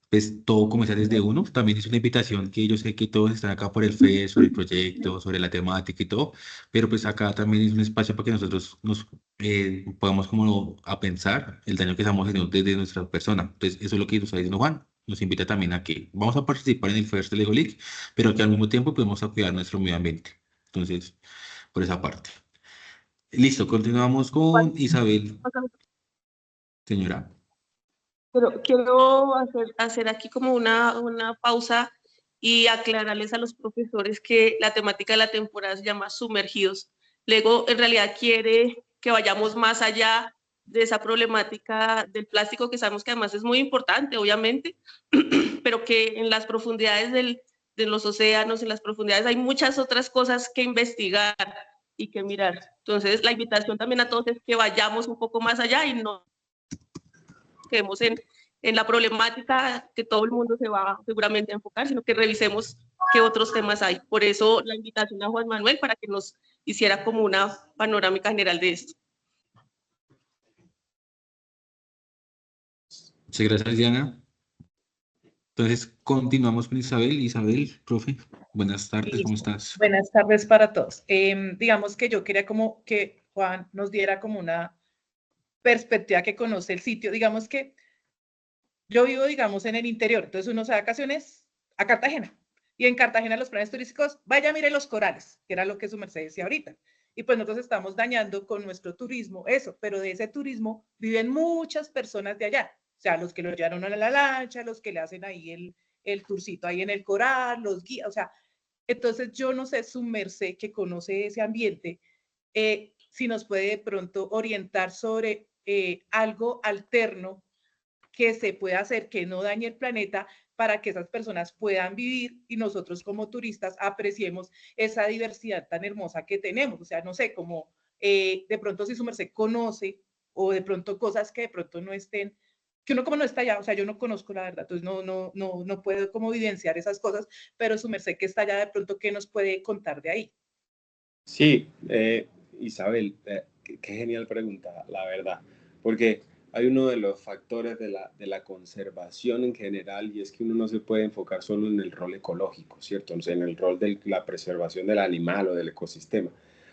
A: pues todo comienza desde uno. También es una invitación que yo sé que todos están acá por el FES, sobre el proyecto, sobre la temática y todo, pero pues acá también es un espacio para que nosotros nos podamos como a pensar el daño que estamos haciendo desde nuestra persona. Entonces, eso es lo que nos está diciendo Juan. Nos invita también a que vamos a participar en el FES de Lego League, pero que al mismo tiempo podemos a cuidar nuestro medio ambiente. Entonces, por esa parte. Listo, continuamos con Isabel, señora.
E: Pero quiero hacer aquí como una pausa y aclararles a los profesores que la temática de la temporada se llama Sumergidos. Lego en realidad quiere que vayamos más allá de esa problemática del plástico, que sabemos que además es muy importante, obviamente, pero que en las profundidades de los océanos, en las profundidades, hay muchas otras cosas que investigar y que mirar. Entonces, la invitación también a todos es que vayamos un poco más allá y no quedemos en la problemática que todo el mundo se va seguramente a enfocar, sino que revisemos qué otros temas hay. Por eso la invitación a Juan Manuel para que nos hiciera como una panorámica general de esto.
A: Muchas gracias, Diana. Entonces, continuamos con Isabel. Isabel, profe, buenas tardes, ¿cómo
F: Listo.
A: estás?
F: Buenas tardes para todos. Digamos que yo quería como que Juan nos diera como una perspectiva que conoce el sitio. Digamos que yo vivo, digamos, en el interior, entonces uno se va de vacaciones a Cartagena. Y en Cartagena los planes turísticos, vaya, mire los corales, que era lo que su merced decía ahorita. Y pues nosotros estamos dañando con nuestro turismo eso, pero de ese turismo viven muchas personas de allá. O sea, los que lo llevaron a la lancha, los que le hacen ahí el tourcito ahí en el coral, los guías, o sea, entonces yo no sé, su merced que conoce ese ambiente, si nos puede de pronto orientar sobre algo alterno que se pueda hacer que no dañe el planeta para que esas personas puedan vivir y nosotros como turistas apreciemos esa diversidad tan hermosa que tenemos. O sea, no sé, como de pronto si su merced conoce o de pronto cosas que de pronto no estén, que uno como no está allá, o sea, yo no conozco la verdad, entonces no puedo como evidenciar esas cosas, pero su merced que está allá de pronto, ¿qué nos puede contar de ahí?
B: Sí, Isabel, qué genial pregunta, la verdad, porque hay uno de los factores de la conservación en general y es que uno no se puede enfocar solo en el rol ecológico, ¿cierto? O sea, en el rol de la preservación del animal o del ecosistema.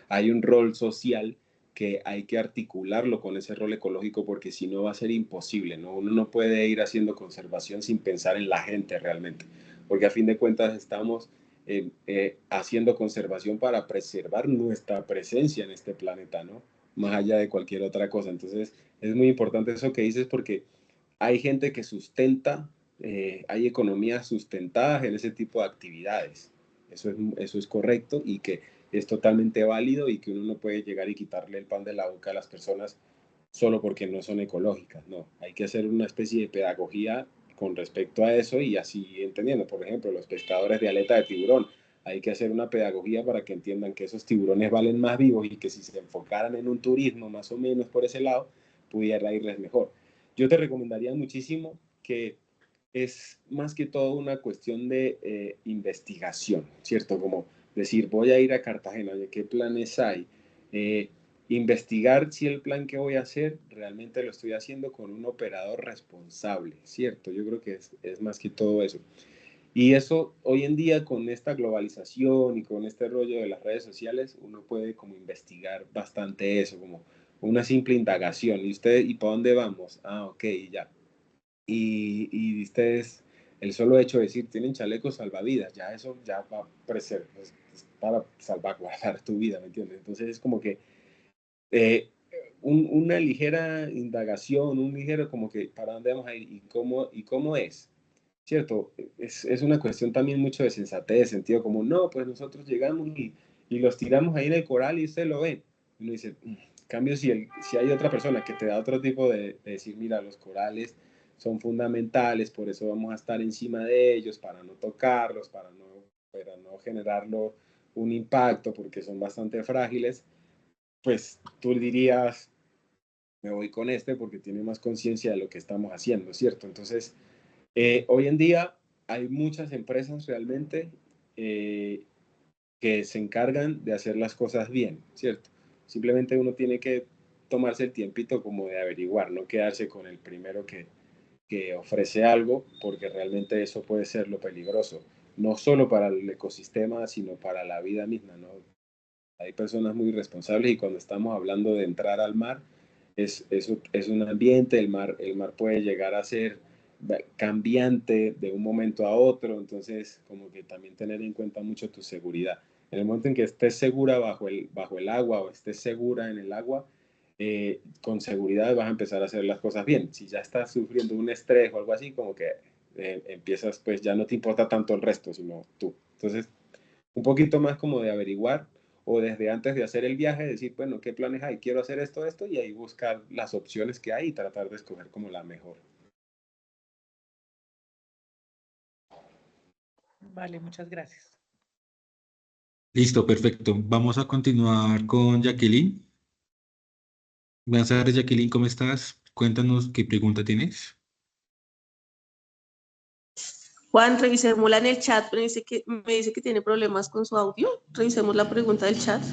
B: Hay un rol social que hay que articularlo con ese rol ecológico porque si no va a ser imposible, ¿no? Uno no puede ir haciendo conservación sin pensar en la gente realmente, porque a fin de cuentas estamos haciendo conservación para preservar nuestra presencia en este planeta, ¿no? Más allá de cualquier otra cosa. Entonces, es muy importante eso que dices porque hay gente que sustenta, hay economías sustentadas en ese tipo de actividades. Eso es correcto y que es totalmente válido y que uno no puede llegar y quitarle el pan de la boca a las personas solo porque no son ecológicas. No, hay que hacer una especie de pedagogía con respecto a eso y así entendiendo. Por ejemplo, los pescadores de aleta de tiburón. Hay que hacer una pedagogía para que entiendan que esos tiburones valen más vivos y que si se enfocaran en un turismo más o menos por ese lado, pudiera irles mejor. Yo te recomendaría muchísimo que es más que todo una cuestión de investigación, ¿cierto? Como decir, voy a ir a Cartagena, ¿de qué planes hay? Investigar si el plan que voy a hacer realmente lo estoy haciendo con un operador responsable, ¿cierto? Yo creo que es más que todo eso. Y eso hoy en día con esta globalización y con este rollo de las redes sociales, uno puede como investigar bastante eso, como una simple indagación. ¿Y usted, y para dónde vamos? Ah, ok, ya. Y ustedes, el solo hecho de decir, tienen chalecos salvavidas, ya eso ya va a preservar, pues, para salvaguardar tu vida, ¿me entiendes? Entonces es como que eh, una ligera indagación, un ligero como que para dónde vamos a ir y cómo es, ¿cierto? Es una cuestión también mucho de sensatez, de sentido como, no, pues nosotros llegamos y los tiramos ahí en el coral y usted lo ve. Y uno dice, en cambio, si hay otra persona que te da otro tipo de decir, mira, los corales son fundamentales, por eso vamos a estar encima de ellos, para no tocarlos, para no generarlo un impacto, porque son bastante frágiles, pues tú dirías, me voy con este porque tiene más conciencia de lo que estamos haciendo, ¿cierto? Entonces, hoy en día hay muchas empresas realmente eh, que se encargan de hacer las cosas bien, ¿cierto? Simplemente uno tiene que tomarse el tiempito como de averiguar, no quedarse con el primero que ofrece algo, porque realmente eso puede ser lo peligroso, no solo para el ecosistema, sino para la vida misma, ¿no? Hay personas muy responsables y cuando estamos hablando de entrar al mar, es un ambiente, el mar puede llegar a ser cambiante de un momento a otro, entonces como que también tener en cuenta mucho tu seguridad. En el momento en que estés segura bajo el agua o estés segura en el agua, con seguridad vas a empezar a hacer las cosas bien. Si ya estás sufriendo un estrés o algo así, como que empiezas, pues ya no te importa tanto el resto, sino tú. Entonces, un poquito más como de averiguar o desde antes de hacer el viaje, decir, bueno, ¿qué planes hay? Quiero hacer esto, esto, y ahí buscar las opciones que hay y tratar de escoger como la mejor.
F: Vale, muchas gracias.
A: Listo, perfecto. Vamos a continuar con Jacqueline. Buenas tardes, Jacqueline, ¿cómo estás? Cuéntanos qué pregunta tienes.
E: Juan, revisémosla en el chat, pero me dice que tiene problemas con su audio. Revisemos la pregunta del chat.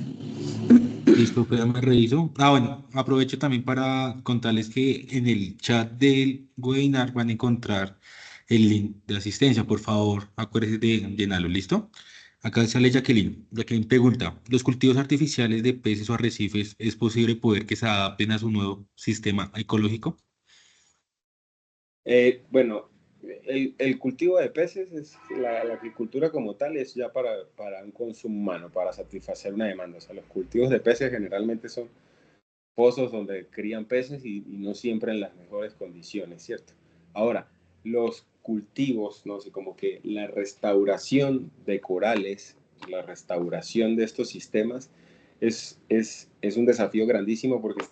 A: Listo, espérame, reviso. Ah, bueno, aprovecho también para contarles que en el chat del webinar van a encontrar el link de asistencia. Por favor, acuérdense de llenarlo, ¿listo? Acá sale Jacqueline. Jacqueline pregunta, ¿los cultivos artificiales de peces o arrecifes es posible poder que se adapten a su nuevo sistema ecológico?
B: Bueno, el cultivo de peces, la agricultura como tal, es ya para un consumo humano, para satisfacer una demanda. O sea, los cultivos de peces generalmente son pozos donde crían peces y no siempre en las mejores condiciones, ¿cierto? Ahora, los cultivos, no sé, como que la restauración de corales, la restauración de estos sistemas es un desafío grandísimo porque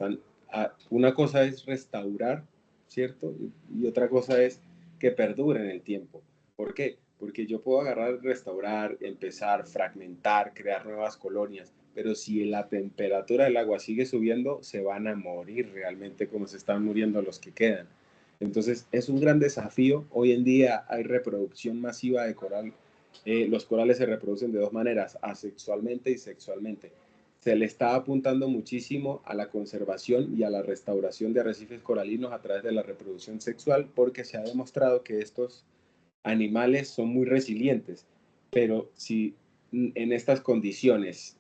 B: una cosa es restaurar, ¿cierto? Y otra cosa es que perduren en el tiempo. ¿Por qué? Porque yo puedo agarrar, restaurar, empezar, fragmentar, crear nuevas colonias, pero si la temperatura del agua sigue subiendo, se van a morir realmente como se están muriendo los que quedan. Entonces, es un gran desafío. Hoy en día hay reproducción masiva de coral. Los corales se reproducen de dos maneras, asexualmente y sexualmente. Se le está apuntando muchísimo a la conservación y a la restauración de arrecifes coralinos a través de la reproducción sexual porque se ha demostrado que estos animales son muy resilientes, pero si en estas condiciones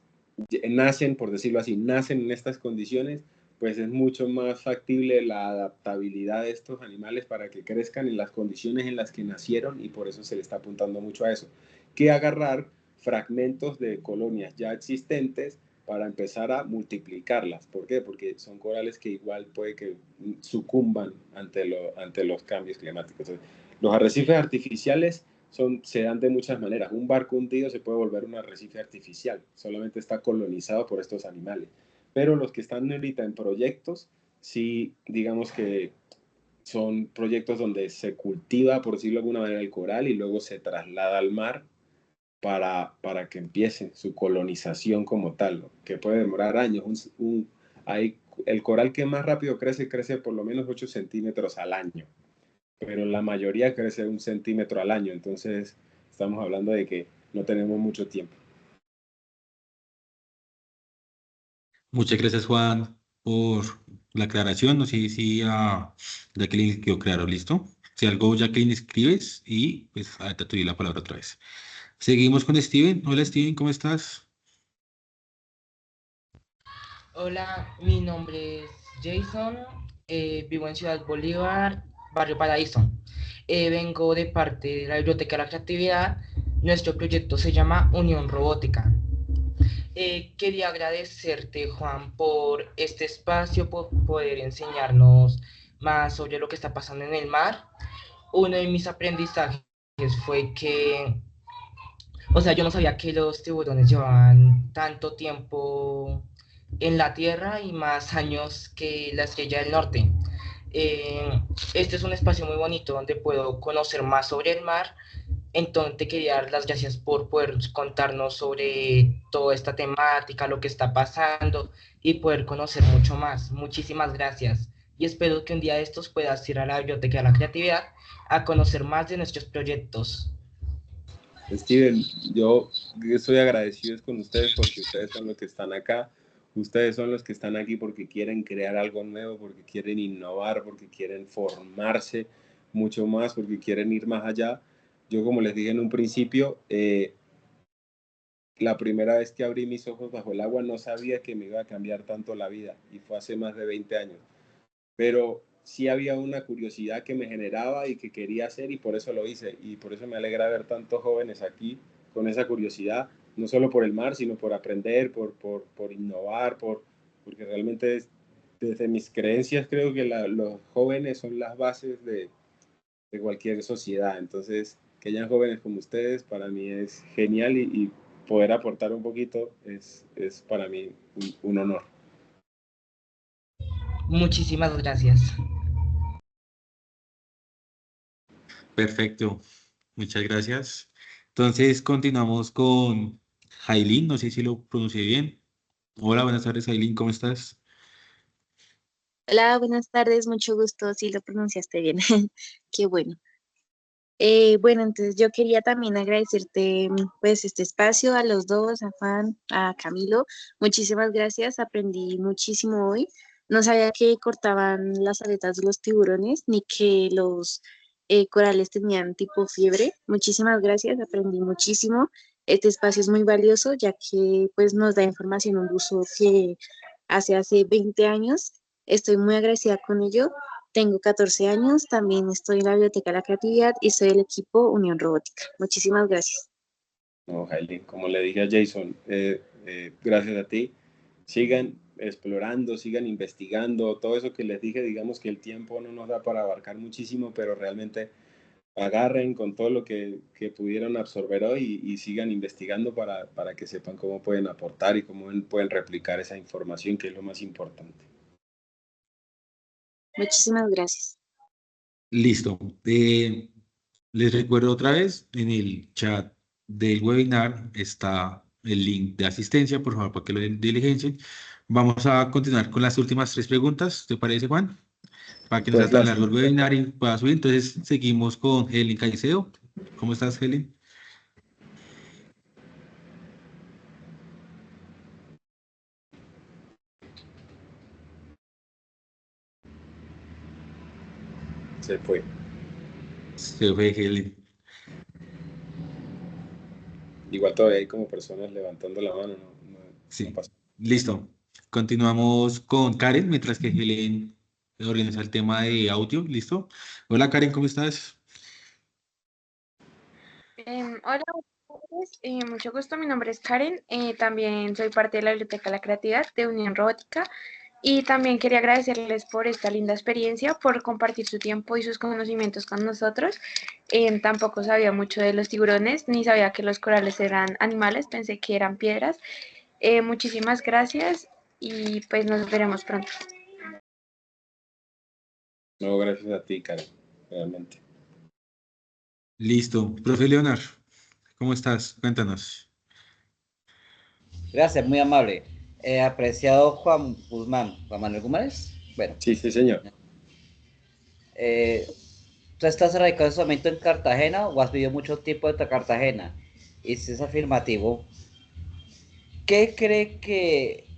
B: nacen, por decirlo así, nacen en estas condiciones, pues es mucho más factible la adaptabilidad de estos animales para que crezcan en las condiciones en las que nacieron, y por eso se le está apuntando mucho a eso, que agarrar fragmentos de colonias ya existentes para empezar a multiplicarlas. ¿Por qué? Porque son corales que igual puede que sucumban ante los cambios climáticos. Entonces, los arrecifes artificiales se dan de muchas maneras. Un barco hundido se puede volver un arrecife artificial, solamente está colonizado por estos animales. Pero los que están ahorita en proyectos, sí, digamos que son proyectos donde se cultiva, por decirlo de alguna manera, el coral y luego se traslada al mar para que empiece su colonización como tal, ¿no? Que puede demorar años. El coral que más rápido crece por lo menos 8 centímetros al año, pero la mayoría crece 1 centímetro al año, entonces estamos hablando de que no tenemos mucho tiempo.
A: Muchas gracias, Juan, por la aclaración. No sé si a Jacqueline quedó claro, ¿listo? Si algo, Jacqueline, escribes y pues ahorita te doy la palabra otra vez. Seguimos con Steven. Hola, Steven, ¿cómo estás?
G: Hola, mi nombre es Jason, vivo en Ciudad Bolívar, Barrio Paraíso. Vengo de parte de la Biblioteca de la Creatividad. Nuestro proyecto se llama Unión Robótica. Quería agradecerte, Juan, por este espacio, por poder enseñarnos más sobre lo que está pasando en el mar. Uno de mis aprendizajes fue que, o sea, yo no sabía que los tiburones llevaban tanto tiempo en la Tierra y más años que la Estrella del Norte. Este es un espacio muy bonito donde puedo conocer más sobre el mar. Entonces te quería dar las gracias por poder contarnos sobre toda esta temática, lo que está pasando y poder conocer mucho más. Muchísimas gracias. Y espero que un día de estos puedas ir a la Biblioteca de la Creatividad a conocer más de nuestros proyectos.
B: Steven, yo estoy agradecido con ustedes porque ustedes son los que están acá, ustedes son los que están aquí porque quieren crear algo nuevo, porque quieren innovar, porque quieren formarse mucho más, porque quieren ir más allá. Yo, como les dije en un principio, la primera vez que abrí mis ojos bajo el agua no sabía que me iba a cambiar tanto la vida, y fue hace más de 20 años. Pero sí había una curiosidad que me generaba y que quería hacer, y por eso lo hice, y por eso me alegra ver tantos jóvenes aquí con esa curiosidad, no solo por el mar, sino por aprender, por innovar, porque realmente desde mis creencias creo que los jóvenes son las bases de cualquier sociedad. Entonces, que hayan jóvenes como ustedes para mí es genial, y poder aportar un poquito es para mí un honor.
G: Muchísimas gracias.
A: Perfecto, muchas gracias. Entonces, continuamos con Jailin, no sé si lo pronuncié bien. Hola, buenas tardes, Jailin, ¿cómo estás?
H: Hola, buenas tardes, mucho gusto, sí lo pronunciaste bien, qué bueno. Bueno, entonces yo quería también agradecerte pues este espacio a los dos, a Juan, a Camilo, muchísimas gracias, aprendí muchísimo hoy. No sabía que cortaban las aletas de los tiburones ni que los corales tenían tipo fiebre. Muchísimas gracias, aprendí muchísimo. Este espacio es muy valioso ya que pues nos da información un uso que hace 20 años. Estoy muy agradecida con ello. Tengo 14 años, también estoy en la Biblioteca de la Creatividad y soy del equipo Unión Robótica. Muchísimas gracias.
B: No, Hailey, como le dije a Jason, gracias a ti. Sigan explorando, sigan investigando, todo eso que les dije, digamos que el tiempo no nos da para abarcar muchísimo, pero realmente agarren con todo lo que pudieron absorber hoy, y sigan investigando para que sepan cómo pueden aportar y cómo pueden replicar esa información, que es lo más importante.
H: Muchísimas gracias.
A: Listo. Les recuerdo otra vez, en el chat del webinar está el link de asistencia, por favor, para que lo diligencien. Vamos a continuar con las últimas 3 preguntas, ¿te parece, Juan? Para que no sea
B: Pues
A: tan largo el webinar y pueda subir. Entonces, seguimos con Helen Caicedo. ¿Cómo estás, Helen?
B: se fue.
A: Se fue, Helen.
B: Igual todavía hay como personas levantando la mano, ¿no?
A: Sí,
B: pasa.
A: listo. Continuamos con Karen, mientras que Helen organiza el tema de audio. ¿Listo? Hola Karen, ¿cómo estás?
I: Hola, buenas tardes. Mucho gusto. Mi nombre es Karen. También soy parte de la Biblioteca La Creatividad de Unión Robótica. Y también quería agradecerles por esta linda experiencia, por compartir su tiempo y sus conocimientos con nosotros. Tampoco sabía mucho de los tiburones, ni sabía que los corales eran animales, pensé que eran piedras. Muchísimas gracias y pues nos veremos pronto.
B: No, gracias a ti, Karen, realmente.
A: Listo. Profe Leonard, ¿cómo estás? Cuéntanos.
C: Gracias, muy amable. Apreciado Juan Manuel Guzmán. Bueno,
B: Sí, sí, señor.
C: ¿tú estás radicado en este momento en Cartagena o has vivido mucho tiempo de Cartagena? Y si es afirmativo, ¿qué cree que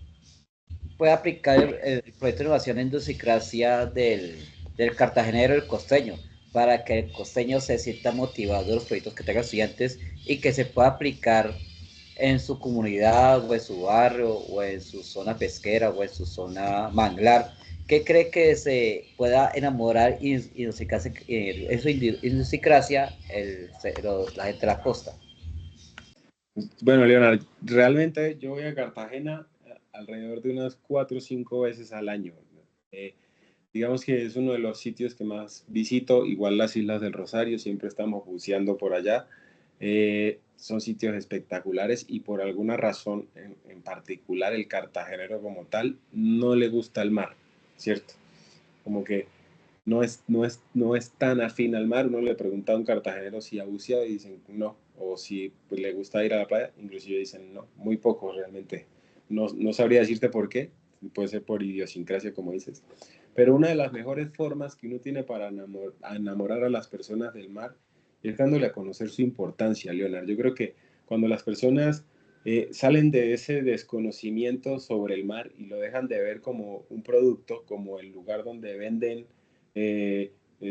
C: puede aplicar el proyecto de innovación en idiosincrasia del cartagenero y el costeño para que el costeño se sienta motivado de los proyectos que tengan estudiantes y que se pueda aplicar en su comunidad o en su barrio o en su zona pesquera o en su zona manglar? ¿Qué cree que se pueda enamorar y idiosincrasia la gente de la costa?
B: Bueno, Leonard, realmente yo voy a Cartagena alrededor de unas 4 o 5 veces al año. Digamos que es uno de los sitios que más visito, igual las Islas del Rosario, siempre estamos buceando por allá. Son sitios espectaculares y por alguna razón en particular el cartagenero como tal no le gusta el mar, ¿cierto? Como que no es tan afín al mar. Uno le pregunta a un cartagenero si ha buceado y dicen no, o si pues, le gusta ir a la playa, inclusive dicen no, muy poco realmente. No sabría decirte por qué, puede ser por idiosincrasia como dices, pero una de las mejores formas que uno tiene para enamorar a las personas del mar es dándole a conocer su importancia, Leonard. Yo creo que cuando las personas salen de ese desconocimiento sobre el mar y lo dejan de ver como un producto, como el lugar donde venden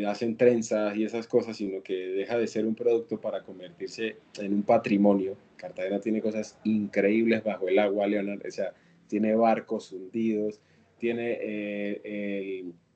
B: hacen trenzas y esas cosas, sino que deja de ser un producto para convertirse en un patrimonio. Cartagena tiene cosas increíbles bajo el agua, Leonard, o sea, tiene barcos hundidos, tiene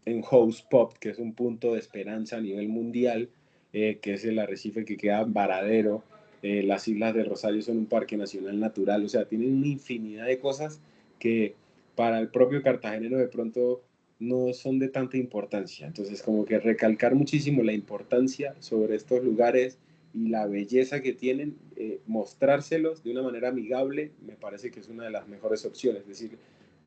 B: en House Pop, que es un punto de esperanza a nivel mundial, que es el arrecife que queda en Varadero. Las Islas de Rosario son un parque nacional natural, o sea, tienen una infinidad de cosas que para el propio cartagenero de pronto no son de tanta importancia. Entonces, como que recalcar muchísimo la importancia sobre estos lugares y la belleza que tienen, mostrárselos de una manera amigable, me parece que es una de las mejores opciones. Es decir,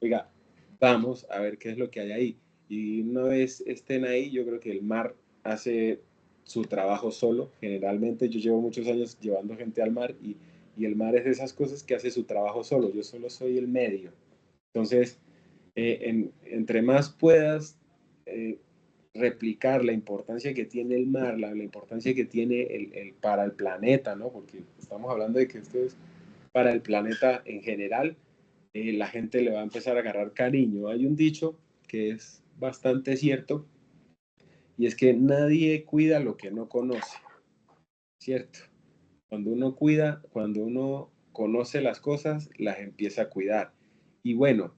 B: oiga, vamos a ver qué es lo que hay ahí. Y una vez estén ahí, yo creo que el mar hace su trabajo solo. Generalmente yo llevo muchos años llevando gente al mar y el mar es de esas cosas que hace su trabajo solo. Yo solo soy el medio. Entonces, entre más puedas replicar la importancia que tiene el mar, la importancia que tiene para el planeta, ¿no? Porque estamos hablando de que esto es para el planeta en general, la gente le va a empezar a agarrar cariño. Hay un dicho que es bastante cierto y es que nadie cuida lo que no conoce, ¿cierto? Cuando uno conoce las cosas, las empieza a cuidar. Y bueno,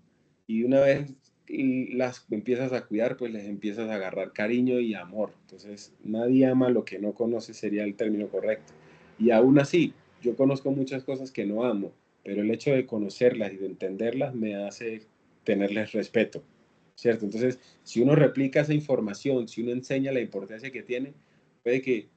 B: y una vez las empiezas a cuidar, pues les empiezas a agarrar cariño y amor. Entonces, nadie ama lo que no conoce, sería el término correcto. Y aún así, yo conozco muchas cosas que no amo, pero el hecho de conocerlas y de entenderlas me hace tenerles respeto, ¿cierto? Entonces, si uno replica esa información, si uno enseña la importancia que tiene, puede que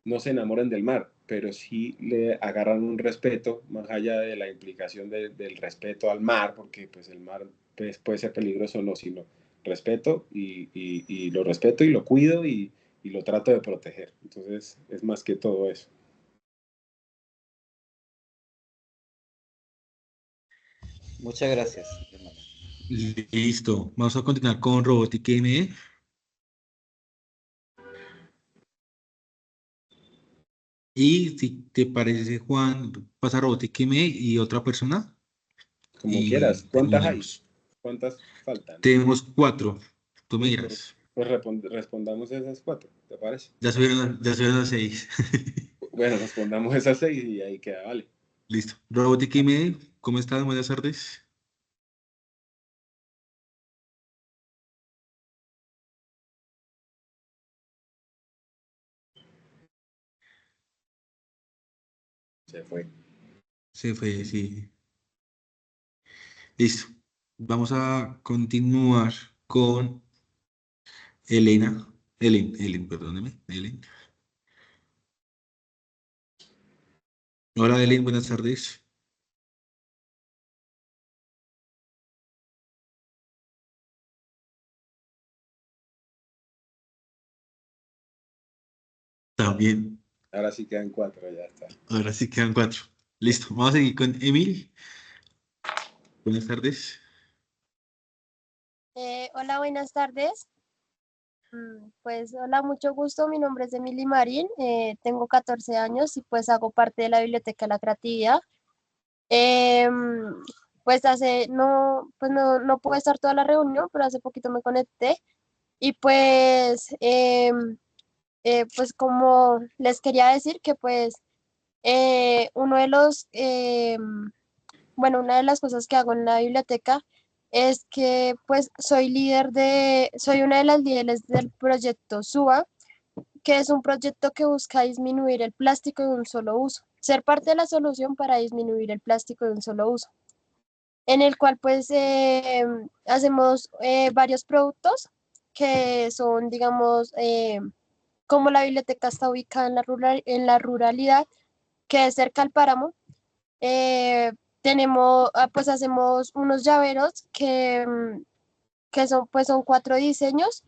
B: no se enamoren del mar, pero sí le agarran un respeto, más allá de la implicación del respeto al mar, porque pues el mar pues, puede ser peligroso o no, sino respeto y lo respeto y lo cuido y lo trato de proteger. Entonces es más que todo eso.
C: Muchas gracias, hermano.
A: Listo. Vamos a continuar con Robótica ME. Y si te parece, Juan, pasa Robótica ME y otra persona
B: Como
A: y
B: quieras. ¿Cuántas hay?
A: terminamos.
B: ¿Cuántas faltan?
A: Tenemos 4. Tú me
B: Listo.
A: dirás.
B: Pues respondamos esas 4, ¿te parece?
A: Ya subieron a 6.
B: Bueno, respondamos esas 6 y ahí queda, vale.
A: Listo. Robótica ME, ¿cómo estás? Buenas tardes.
B: Se fue.
A: Se fue, sí. Listo. Vamos a continuar con Elena. Perdóneme. Elen. Hola, Elen, buenas tardes. También.
B: Ahora sí quedan 4, ya está.
A: Ahora sí quedan 4. Listo. Vamos a seguir con Emil. Buenas tardes.
J: Hola, buenas tardes. Pues hola, mucho gusto. Mi nombre es Emily Marín, tengo 14 años y pues hago parte de la Biblioteca de la Creatividad. Em, pues no pude estar toda la reunión, pero hace poquito me conecté y pues como les quería decir que pues uno de una de las cosas que hago en la biblioteca es que pues soy una de las líderes del proyecto SUA, que es un proyecto que busca disminuir el plástico de un solo uso, ser parte de la solución para disminuir el plástico de un solo uso, en el cual pues hacemos varios productos que son, digamos, como la biblioteca está ubicada en la ruralidad, que es cerca al páramo. Pues hacemos unos llaveros que son 4 diseños,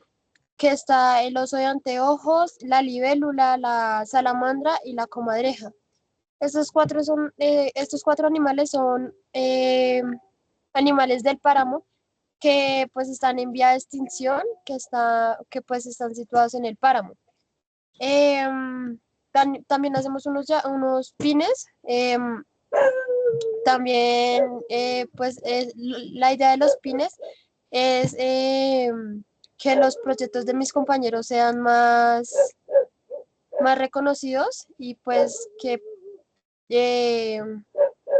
J: que está el oso de anteojos, la libélula, la salamandra y la comadreja. Estos 4 animales son animales del páramo que pues están en vía de extinción, que pues están situados en el páramo. También hacemos unos pines. También, la idea de los pines es que los proyectos de mis compañeros sean más reconocidos y pues que eh,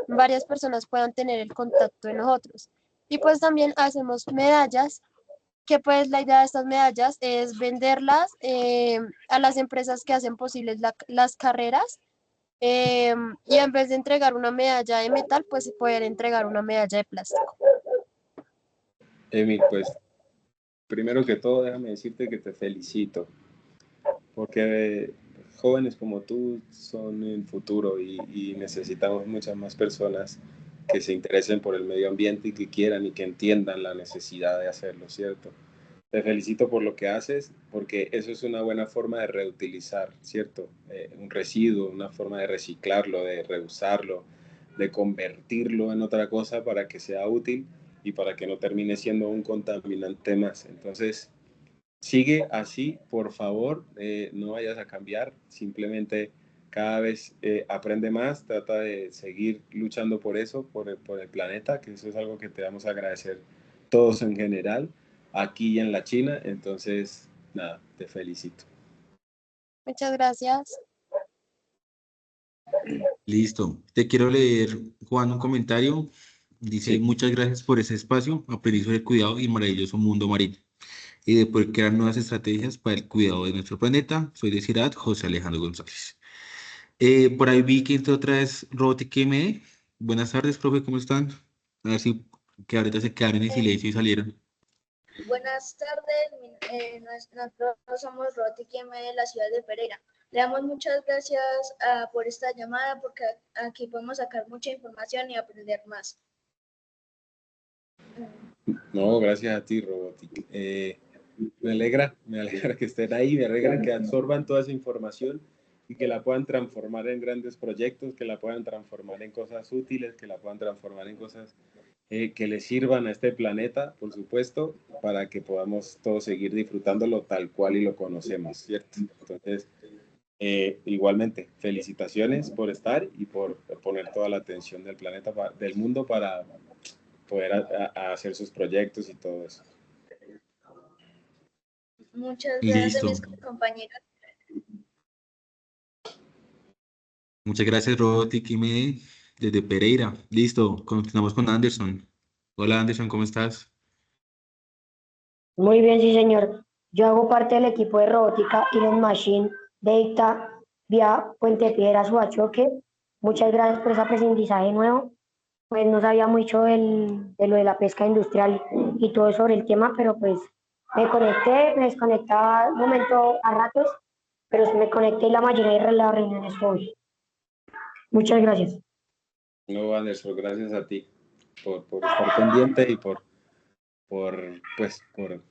J: varias personas puedan tener el contacto de nosotros. Y pues también hacemos medallas, que pues la idea de estas medallas es venderlas a las empresas que hacen posibles las carreras, y en vez de entregar una medalla de metal, pues poder entregar una medalla de plástico.
B: Emil, pues primero que todo déjame decirte que te felicito, porque jóvenes como tú son el futuro y necesitamos muchas más personas que se interesen por el medio ambiente y que quieran y que entiendan la necesidad de hacerlo, ¿cierto? Te felicito por lo que haces, porque eso es una buena forma de reutilizar, ¿cierto? Un residuo, una forma de reciclarlo, de reusarlo, de convertirlo en otra cosa para que sea útil y para que no termine siendo un contaminante más. Entonces, sigue así, por favor, no vayas a cambiar, simplemente cada vez aprende más, trata de seguir luchando por eso, por el planeta, que eso es algo que te vamos a agradecer todos en general, aquí y en la China. Entonces, nada, te felicito.
J: Muchas gracias.
A: Listo. Te quiero leer, Juan, un comentario. Dice,
B: Sí.
A: muchas gracias por ese espacio. Aprendí sobre el cuidado y maravilloso mundo marino y de poder crear nuevas estrategias para el cuidado de nuestro planeta. Soy de Ciudad, José Alejandro González. Por ahí vi que entró otra vez Robótica ME. Buenas tardes, profe, ¿cómo están? A ver si que ahorita se quedaron en silencio y salieron.
K: Buenas tardes, nosotros somos Robótica M de la ciudad de Pereira. Le damos muchas gracias por esta llamada, porque aquí podemos sacar mucha información y aprender más.
B: No, gracias a ti, Robotic. Me alegra que estén ahí, me alegra que absorban toda esa información y que la puedan transformar en grandes proyectos, que la puedan transformar en cosas útiles, que la puedan transformar en cosas que le sirvan a este planeta, por supuesto, para que podamos todos seguir disfrutándolo tal cual y lo conocemos, ¿cierto? Entonces, igualmente, felicitaciones por estar y por poner toda la atención del planeta, del mundo, para poder hacer sus proyectos y todo eso.
K: Muchas gracias,
A: Listo.
K: mis compañeros.
A: Muchas gracias, Robótica ME. desde Pereira. Listo, continuamos con Anderson. Hola Anderson, ¿cómo estás?
L: Muy bien, sí, señor. Yo hago parte del equipo de robótica Elon Machine Data vía Puente Piedra Suachoque. Muchas gracias por ese aprendizaje nuevo. Pues no sabía mucho de lo de la pesca industrial y todo sobre el tema, pero pues me conecté, me desconectaba un momento a ratos, pero me conecté y la mayoría de las reuniones fue hoy. Muchas gracias.
B: No, Anderson, gracias a ti por estar pendiente y por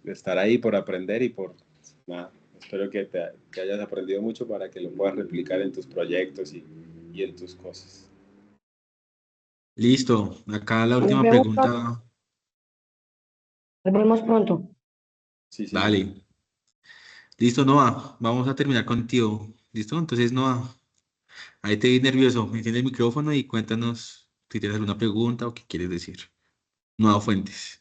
B: estar ahí, por aprender y por nada. Espero que hayas aprendido mucho para que lo puedas replicar en tus proyectos y en tus cosas.
A: Listo, acá la
L: Nos
A: última
L: vemos pronto.
A: pregunta.
L: Nos vemos pronto.
B: Sí, sí, sí.
A: Vale, listo, Noah, vamos a terminar contigo. ¿Listo? Entonces, Noah, ahí te vi nervioso. Enciende el micrófono y cuéntanos si tienes alguna pregunta o qué quieres decir. Noah Fuentes.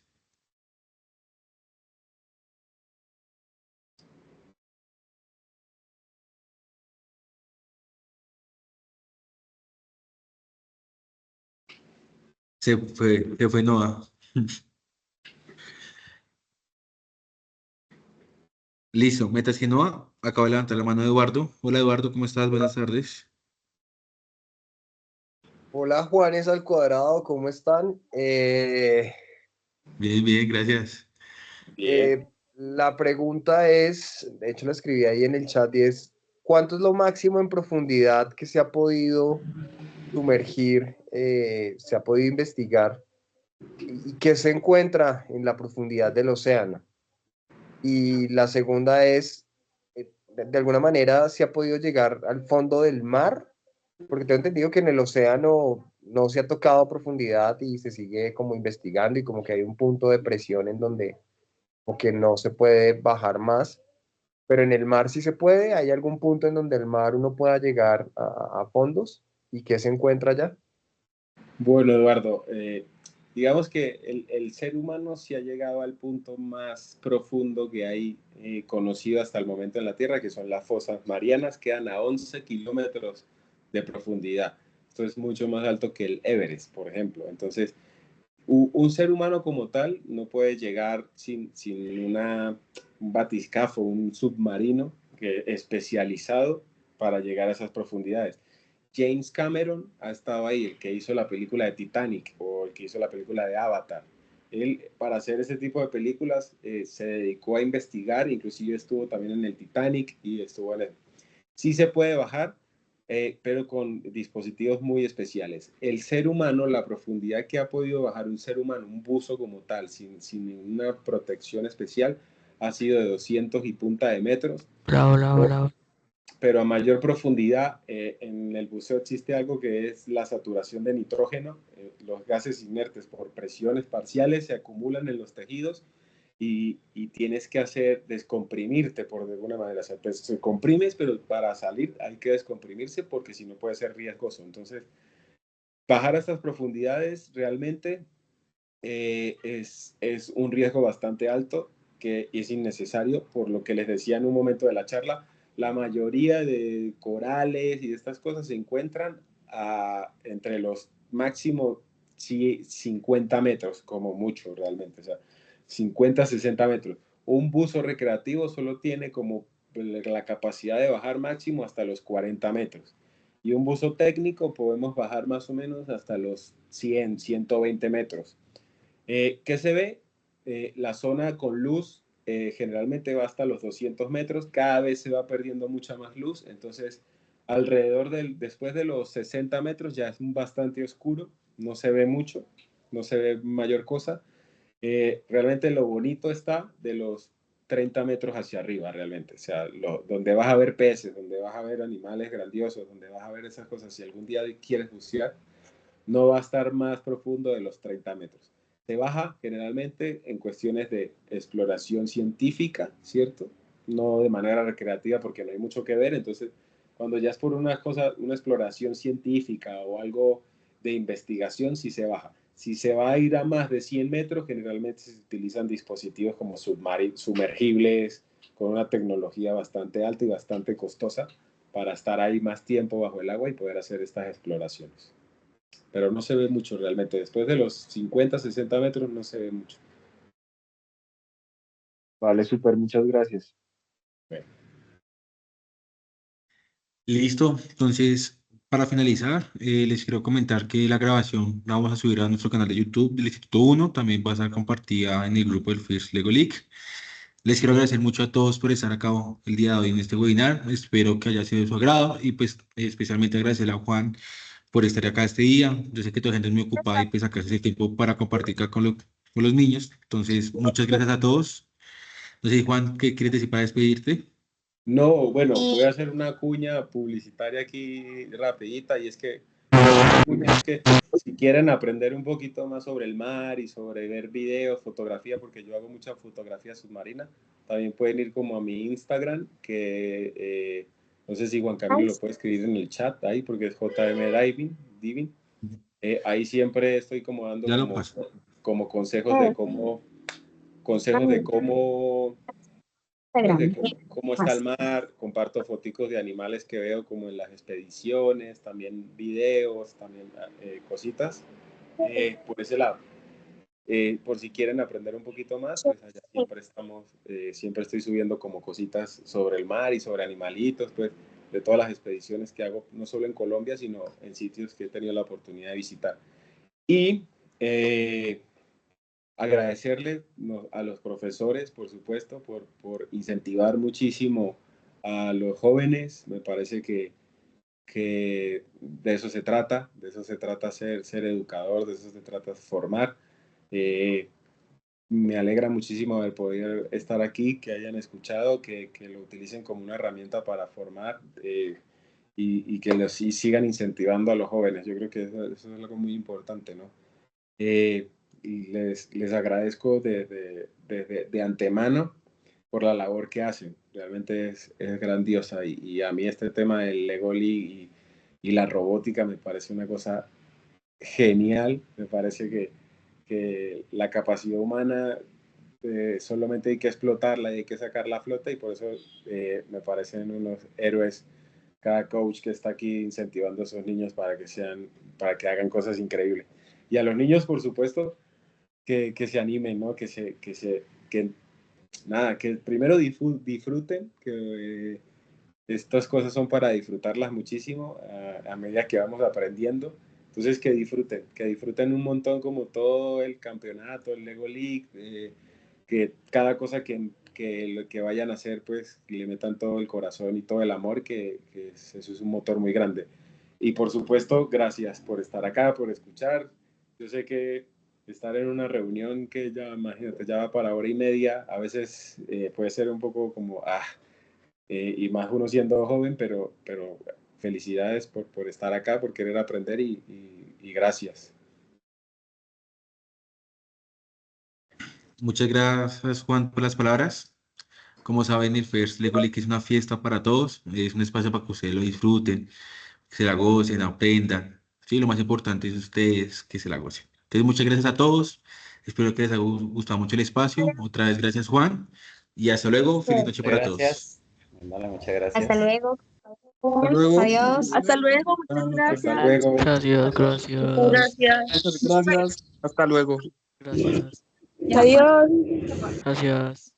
A: Se fue Noah. Listo, metas que Noah. Acabo de levantar la mano de Eduardo. Hola Eduardo, ¿cómo estás? Buenas tardes.
M: Hola Juanes al cuadrado, ¿cómo están?
A: Bien, bien, gracias.
B: Bien.
M: La pregunta es, de hecho la escribí ahí en el chat y es, ¿cuánto es lo máximo en profundidad que se ha podido sumergir, se ha podido investigar y qué se encuentra en la profundidad del océano? Y la segunda es, de alguna manera, ¿se ha podido llegar al fondo del mar? Porque tengo entendido que en el océano no se ha tocado a profundidad y se sigue como investigando y como que hay un punto de presión en donde o que no se puede bajar más, pero en el mar sí se puede. ¿Hay algún punto en donde el mar uno pueda llegar a fondos y qué se encuentra allá?
B: Bueno, Eduardo, digamos que el ser humano sí ha llegado al punto más profundo que hay conocido hasta el momento en la Tierra, que son las fosas marianas, quedan a 11 kilómetros de profundidad. Esto es mucho más alto que el Everest, por ejemplo. Entonces, un ser humano como tal no puede llegar sin un batiscafo, un submarino especializado para llegar a esas profundidades. James Cameron ha estado ahí, el que hizo la película de Titanic o el que hizo la película de Avatar. Él, para hacer ese tipo de películas, se dedicó a investigar, inclusive estuvo también en el Titanic y estuvo en el... Sí se puede bajar, pero con dispositivos muy especiales. El ser humano, la profundidad que ha podido bajar un ser humano, un buzo como tal, sin ninguna protección especial, ha sido de 200 y punta de metros.
G: Bravo, bravo, bravo.
B: Pero a mayor profundidad, en el buceo existe algo que es la saturación de nitrógeno. Los gases inertes por presiones parciales se acumulan en los tejidos y tienes que descomprimirte por de alguna manera. O sea, te comprimes, pero para salir hay que descomprimirse porque si no puede ser riesgoso. Entonces, bajar a estas profundidades realmente es un riesgo bastante alto que es innecesario, por lo que les decía en un momento de la charla, la mayoría de corales y de estas cosas se encuentran entre los máximo 50 metros, como mucho realmente, o sea, 50, 60 metros. Un buzo recreativo solo tiene como la capacidad de bajar máximo hasta los 40 metros. Y un buzo técnico podemos bajar más o menos hasta los 100, 120 metros. ¿Qué se ve? La zona con luz generalmente va hasta los 200 metros, cada vez se va perdiendo mucha más luz, entonces después de los 60 metros ya es bastante oscuro, no se ve mucho, no se ve mayor cosa. Realmente lo bonito está de los 30 metros hacia arriba, realmente, o sea, donde vas a ver peces, donde vas a ver animales grandiosos, donde vas a ver esas cosas, si algún día quieres bucear, no va a estar más profundo de los 30 metros. Se baja generalmente en cuestiones de exploración científica, ¿cierto? No de manera recreativa porque no hay mucho que ver. Entonces, cuando ya es por una exploración científica o algo de investigación, sí se baja. Si se va a ir a más de 100 metros, generalmente se utilizan dispositivos como sumergibles, con una tecnología bastante alta y bastante costosa para estar ahí más tiempo bajo el agua y poder hacer estas exploraciones. pero no se ve mucho realmente. Después de los 50, 60 metros no se ve mucho.
M: Vale, súper, muchas gracias.
B: Bueno.
A: Listo, entonces para finalizar, les quiero comentar que la grabación la vamos a subir a nuestro canal de YouTube del Instituto 1, también va a estar compartida en el grupo del First Lego League. Les quiero agradecer mucho a todos por estar acá el día de hoy en este webinar, espero que haya sido de su agrado y pues especialmente agradecerle a Juan por estar acá este día. Yo sé que toda gente es muy ocupada y pues acá ese tiempo para compartir acá con los niños, entonces muchas gracias a todos. No sé, Juan, ¿qué quieres decir para despedirte?
B: No, bueno, voy a hacer una cuña publicitaria aquí rapidita y es que si quieren aprender un poquito más sobre el mar y sobre ver videos, fotografía, porque yo hago mucha fotografía submarina, también pueden ir como a mi Instagram, que no sé si Juan Camilo lo puede escribir en el chat ahí, porque es JM Diving. Ahí siempre estoy como dando
A: Ya lo paso.
B: como consejos de cómo está el mar, comparto foticos de animales que veo como en las expediciones, también videos, también cositas, por ese lado. Por si quieren aprender un poquito más, pues allá siempre estamos, siempre estoy subiendo como cositas sobre el mar y sobre animalitos, pues de todas las expediciones que hago, no solo en Colombia, sino en sitios que he tenido la oportunidad de visitar. Y agradecerle a los profesores, por supuesto, por incentivar muchísimo a los jóvenes. Me parece que de eso se trata ser educador, de eso se trata formar. Me alegra muchísimo haber podido estar aquí, que hayan escuchado, que lo utilicen como una herramienta para formar y que sigan incentivando a los jóvenes. Yo creo que eso es algo muy importante, ¿no? Les agradezco de antemano por la labor que hacen. Realmente es grandiosa y a mí este tema del Lego League y la robótica me parece una cosa genial. Me parece que la capacidad humana solamente hay que explotarla y hay que sacarla a flota y por eso me parecen unos héroes cada coach que está aquí incentivando a esos niños para que hagan cosas increíbles. Y a los niños, por supuesto, que se animen, ¿no? Que primero disfruten, que estas cosas son para disfrutarlas muchísimo a medida que vamos aprendiendo. Entonces que disfruten un montón como todo el campeonato, el Lego League, que cada cosa que vayan a hacer, pues le metan todo el corazón y todo el amor, que eso es un motor muy grande. Y por supuesto, gracias por estar acá, por escuchar. Yo sé que estar en una reunión que ya, imagínate, ya va para hora y media, a veces puede ser un poco como, y más uno siendo joven, pero felicidades por estar acá, por querer aprender y gracias.
A: Muchas gracias, Juan, por las palabras. Como saben, el First Lego League es una fiesta para todos, es un espacio para que ustedes lo disfruten, que se la gocen, aprendan. Sí, lo más importante es ustedes que se la gocen. Entonces, muchas gracias a todos. Espero que les haya gustado mucho el espacio. Otra vez, gracias, Juan. Y hasta luego. Feliz noche para todos.
C: Gracias. Vale, muchas gracias.
H: Hasta luego.
A: Hasta luego.
H: Adiós.
E: Hasta luego, muchas gracias.
B: Hasta luego.
N: Gracias.
E: Gracias.
M: Gracias. Hasta luego.
N: Gracias.
J: Adiós.
N: Gracias.